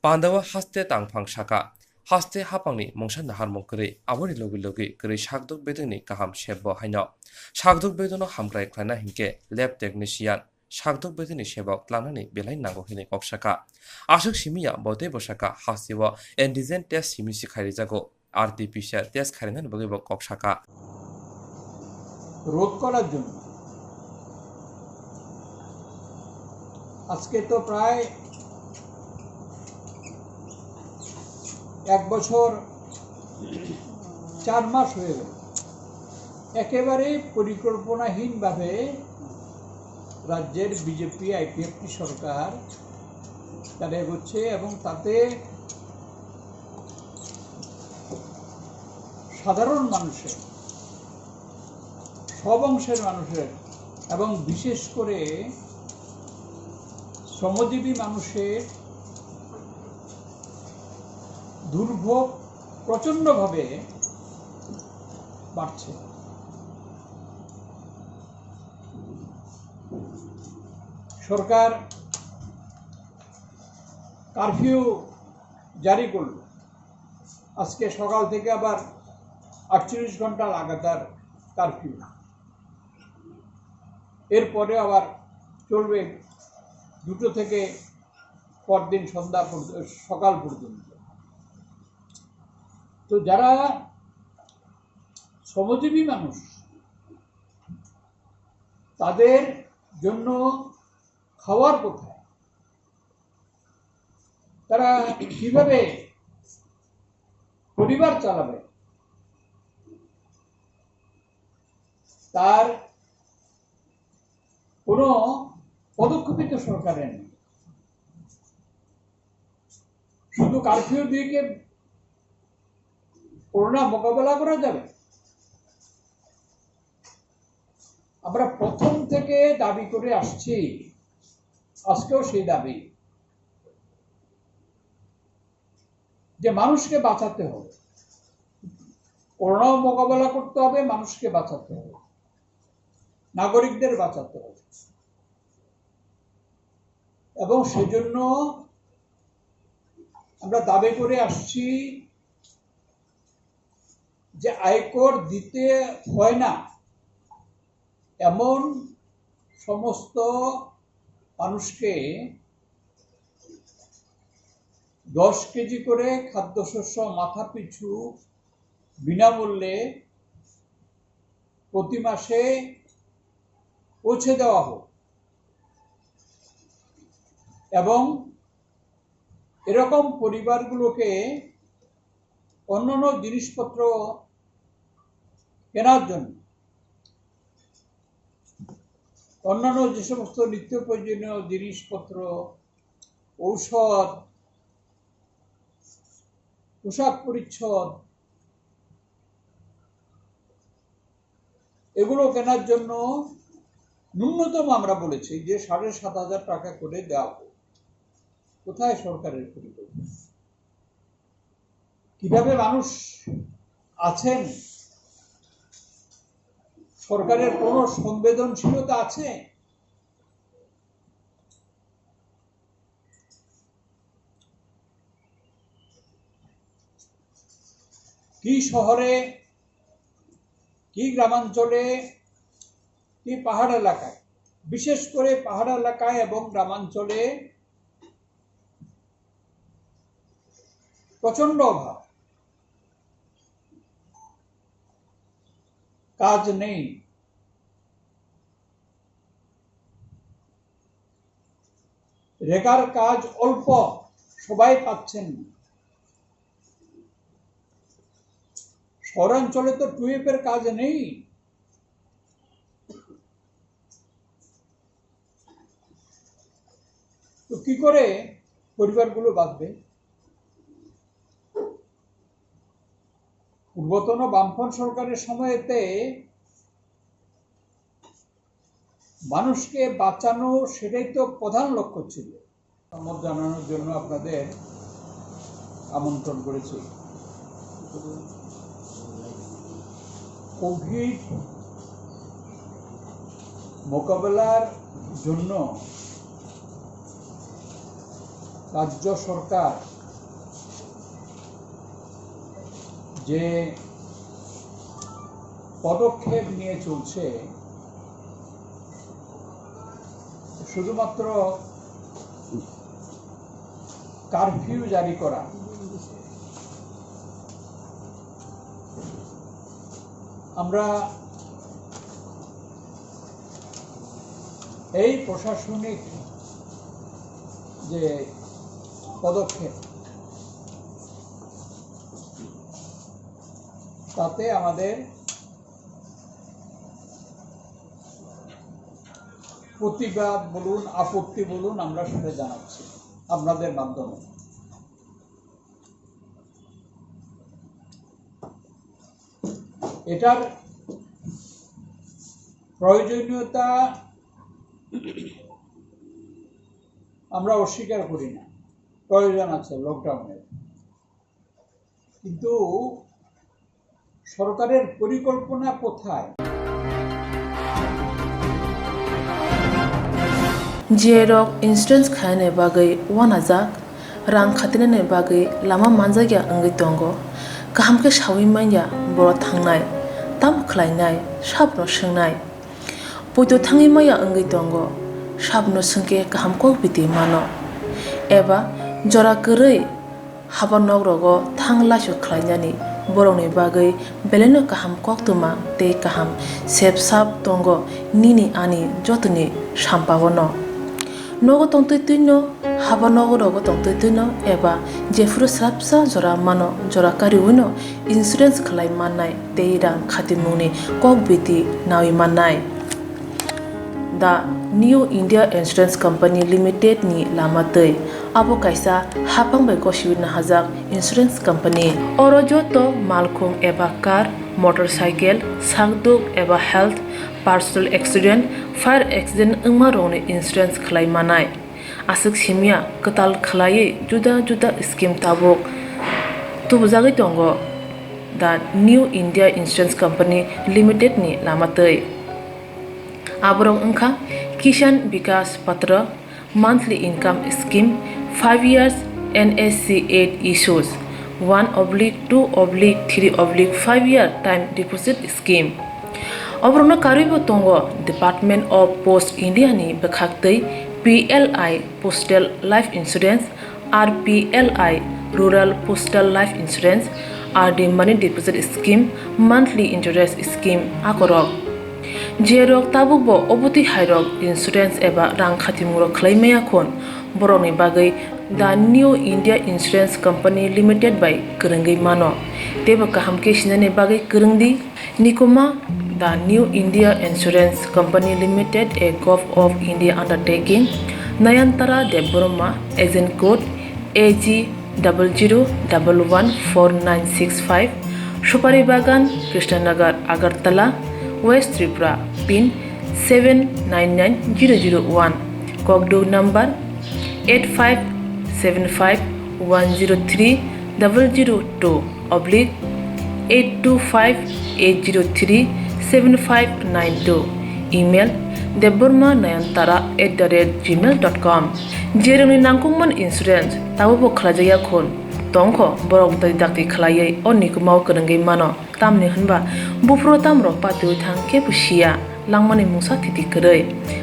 Pandawa haste tangphang shaka haste hapangni mongsa nahar mongkri aboni logi kri shakduk bedungni kaham shebbo haino shakduk bedono hamgrai khlaina hinke lab technician shakduk beduni sebok tlanani belai nango hini koksaka ashok simia bote bosaka hasiwa antigen test simisi khairi jago RT-PCR test খারেন বগে কক শাখা রোধ করার জন্য আজকে তো প্রায় 1 বছর 4 মাস হয়ে গেল একেবারে পরিকল্পনাহীনভাবে রাজ্যের বিজেপি আইপিএফটি সরকার তারা এগোচ্ছে এবং তাতে সাধারণ মানুষের সব অংশের মানুষের এবং বিশেষ করে শ্রমজীবী মানুষের দুর্ভোগ প্রচণ্ডভাবে বাড়ছে সরকার কারফিউ জারি করল আজকে সকাল থেকে আবার 48 ঘন্টা লাগাতার কারফিউ এরপরে আবার চলবে 2টো থেকে পরদিন সকাল পর্যন্ত তো যারা শ্রমজীবী মানুষ তাদের জন্য খাওয়ার কোথায় তারা কিভাবে পরিবার চালাবে তার কোনো পদক্ষেপ তো সরকারের নেই শুধু কারফিউ দিয়ে কি করোনা মোকাবেলা করা যাবে? আমরা প্রথম থেকে দাবি করে আসছি, আজকেও সেই দাবি, যে মানুষকে বাঁচাতে হবে, করোনা মোকাবেলা করতে হবে, মানুষকে বাঁচাতে হবে, নাগরিকদের বাঁচাতে হবে। এবং সেজন্য আমরা দাবি করে আসছি যে আয়কর দিতে হয় না এমন সমস্ত মানুষকে 10 কেজি করে খাদ্যশস্য মাথা পিছু বিনামূল্যে প্রতি মাসে পৌঁছে দেওয়া হোক এবং এরকম পরিবারগুলোকে অন্যান্য জিনিসপত্র কেনার জন্য, অন্যান্য যে সমস্ত নিত্য প্রয়োজনীয় জিনিসপত্র, ঔষধ, পোশাক পরিচ্ছদ, এগুলো কেনার জন্য ন্যূনতম আমরা বলেছি যে 7,500 টাকা করে দেওয়া হোক। কোথায় সরকারের পরিকল্পনা? কিভাবে মানুষ আছেন? সরকারের কোন সংবেদনশীলতা আছে? কি শহরে, কি গ্রামাঞ্চলে, কি পাহাড় এলাকায়, বিশেষ করে পাহাড় এলাকায় এবং গ্রামাঞ্চলে প্রচন্ড অভাব, কাজ নেই, রেগার কাজ অল্প, সবাই পাচ্ছেন না। শহরাঞ্চলে তো টুয়েপের কাজ নেই। তো কি করে পরিবারগুলো বাঁচবে? পূর্বতন বামফ্রন্ট সরকারের সময়েতে মানুষকে বাঁচানো, সেটাই তো প্রধান লক্ষ্য ছিল। সম্মত জানানোর জন্য আপনাদের আমন্ত্রণ করেছি। কোভিড মোকাবেলার জন্য রাজ্য সরকার যে পদক্ষেপ নিয়ে চলছে, শুধুমাত্র কারফিউ জারি করা, আমরা এই প্রশাসনিক যে পদক্ষেপ, তাতে আমাদের প্রতিবাদ বলুন, আপত্তি বলুন, আমরা সেটা জানাচ্ছি আপনাদের মাধ্যমে। এটার প্রয়োজনীয়তা আমরা অস্বীকার করি না, প্রয়োজন আছে লকডাউনের, কিন্তু সরকারের পরিকল্পনা কোথায়? जेरक इन्सुरेन्स खाने बागै वानाजाक रां खातिने बागै लामा मानजागिया अंगै दंगो गाहामके सावै माइया बर' थांनाय ताम खलायनाय साबनो सोंनाय बयदो थाङै माइया अंगै दंगो साबनो सोंके गाहामको बिदि मानो एबा जरा गोरै हाबा नगरगो थां लासो खलायनानै बर'नि बागै बेलेनो गाहाम कक्तमा ते गाहाम सेब साब दंगो निनि आनि जतनि साम्पावनो नगो तंतै तुइनो हाबा नगरगो तंतै तुइनो एबा जेफुरो स्राबसा जरा मानो जरा कारिउनो इन्सुरेन्स खलाय माननाय ते रां खाति मुंनि कक बिदि नावि माननाय the New India Insurance Company Limited ni lamatei abo kaisa hapang bai koshiwin na hajak insurance company oro joto malkhung eba car motorcycle sakduk eba health personal accident fire accident ungma rongni insurance khlai manai asuk simia katal khlai juda scheme tabok tubujagi tongo the New India Insurance Company Limited ni lamatei abrong ungkha Kishan Vikas Patra monthly income scheme 5 years NSC 8 issues 1/2/3/5 year time deposit scheme obrona karibo tongo Department of Post India ni bekhaktei PLI Postal Life Insurance RPLI Rural Postal Life Insurance RD Money Deposit Scheme monthly interest scheme akorok jerok tabukbo obuti hairok insurance eba rang khatimuro khlaimaya khon boroni bagai the New India Insurance Company Limited by Kurungi mano teba kahamke shinane bagai kurungdi nikoma the New India Insurance Company Limited a Gulf of India undertaking Nayantara Deborma agent code AG 00114965 Shupari Bagan Krishnanagar Agartala West Tripura pin 799001 Kokdo number 85751002/825-803-7592 email deborma9antara@gmail.com jeroni nangkungman insurance tabubo khlajaya khon tongkho borok dai dakti khlaiye onni kumau kurungi mano tamni hanba bufro tamro patu thangke pusia langmani mungsa thiti krei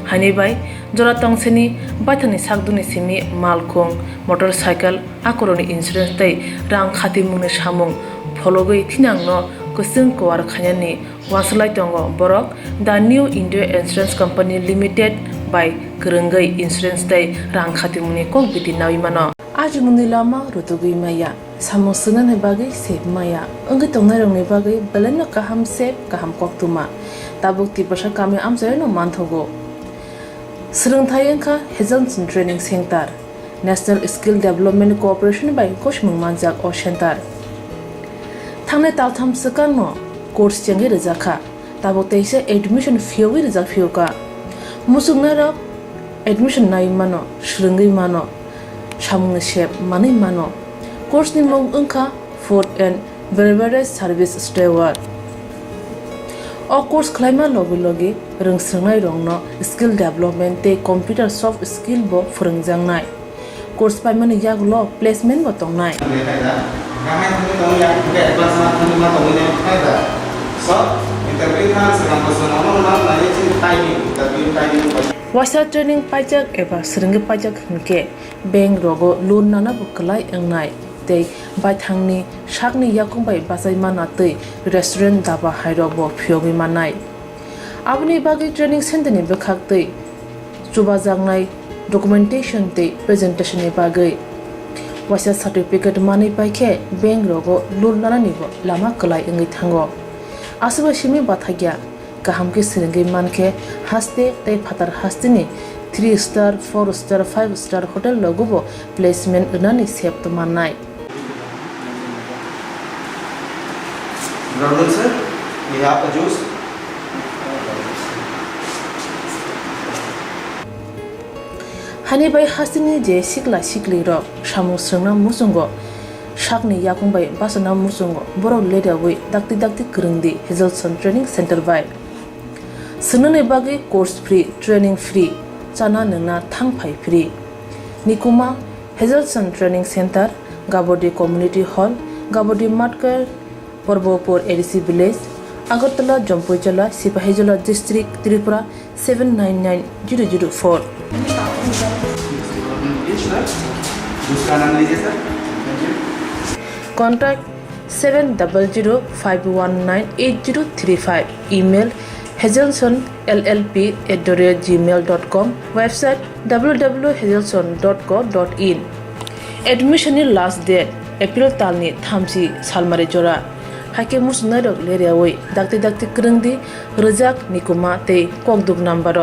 hani bai jora tongseni baithani sakduni simi malkhong motorcycle akoroni insurance tai rang khati mungni samung phologoi thinangno kusung kwar khanyani waslai tongo borok the New India Insurance Company Limited by kurungai insurance tai rang khati mungni kok biti nawi mano ajumuni lama rutugui maya samosuna ne bagai sep maya anggi tongnai rongni bagai belena kaham sep kaham koktuma tabuk ti pasha kami amjai no manthogo Swrangchati engkha Hezonson Training Center National Skill Development Corporation by Koshmung Manjak o Center Thangne taltham sakano course chengi rizakha tabuk teise admission fee rizak fioka musungna rok admission nai mano shrungi mano Shamung shep mani mano course ni mong ungkha food and beverage service steward o course khlaima logi rungsrangnai rongno skill development te computer soft skill bo phurungjangnai course paimani yaglo placement bo tongnai Wasa training pajak eba seringi pajak hunke bank rogo loan nana bukalai engnai tei baithangni shakni yakung bai basai mana tei restaurant daba hairok bo phiogi manai abni bagi training center ni bekhak tei chuba jangnai documentation tei presentation ni bagai wasa certificate mani paikhe bank rogo loan nana ni bo lama kalai engi thango asuba shimi bathagya kahamke seringi manke haste tei phatar hastini 3 star 4 star 5 star hotel logobo placement unani sep to manai Good afternoon, sir. We have a juice. Hani bai hasini je sikla sikli ro shamu srangna musungo shakni yakung bai basana musungo borok leda wi dakti kurungdi Hezonson Training Center bai sunane bagi course free training free chana nungna thangphai free nikuma Hezonson Training Center Gabodi Community Hall Gabodi Matkar Porbopur ADC Village Agartala Jompoijola Sipahijola District Tripura 799004 Contact 7005198035 email hezonsonllp@gmail.com website www.hezonson.co.in admission last date April talni thamsi salmare jora hake musnarok leriawai dakti kurungdi rejak nikuma te kokduk number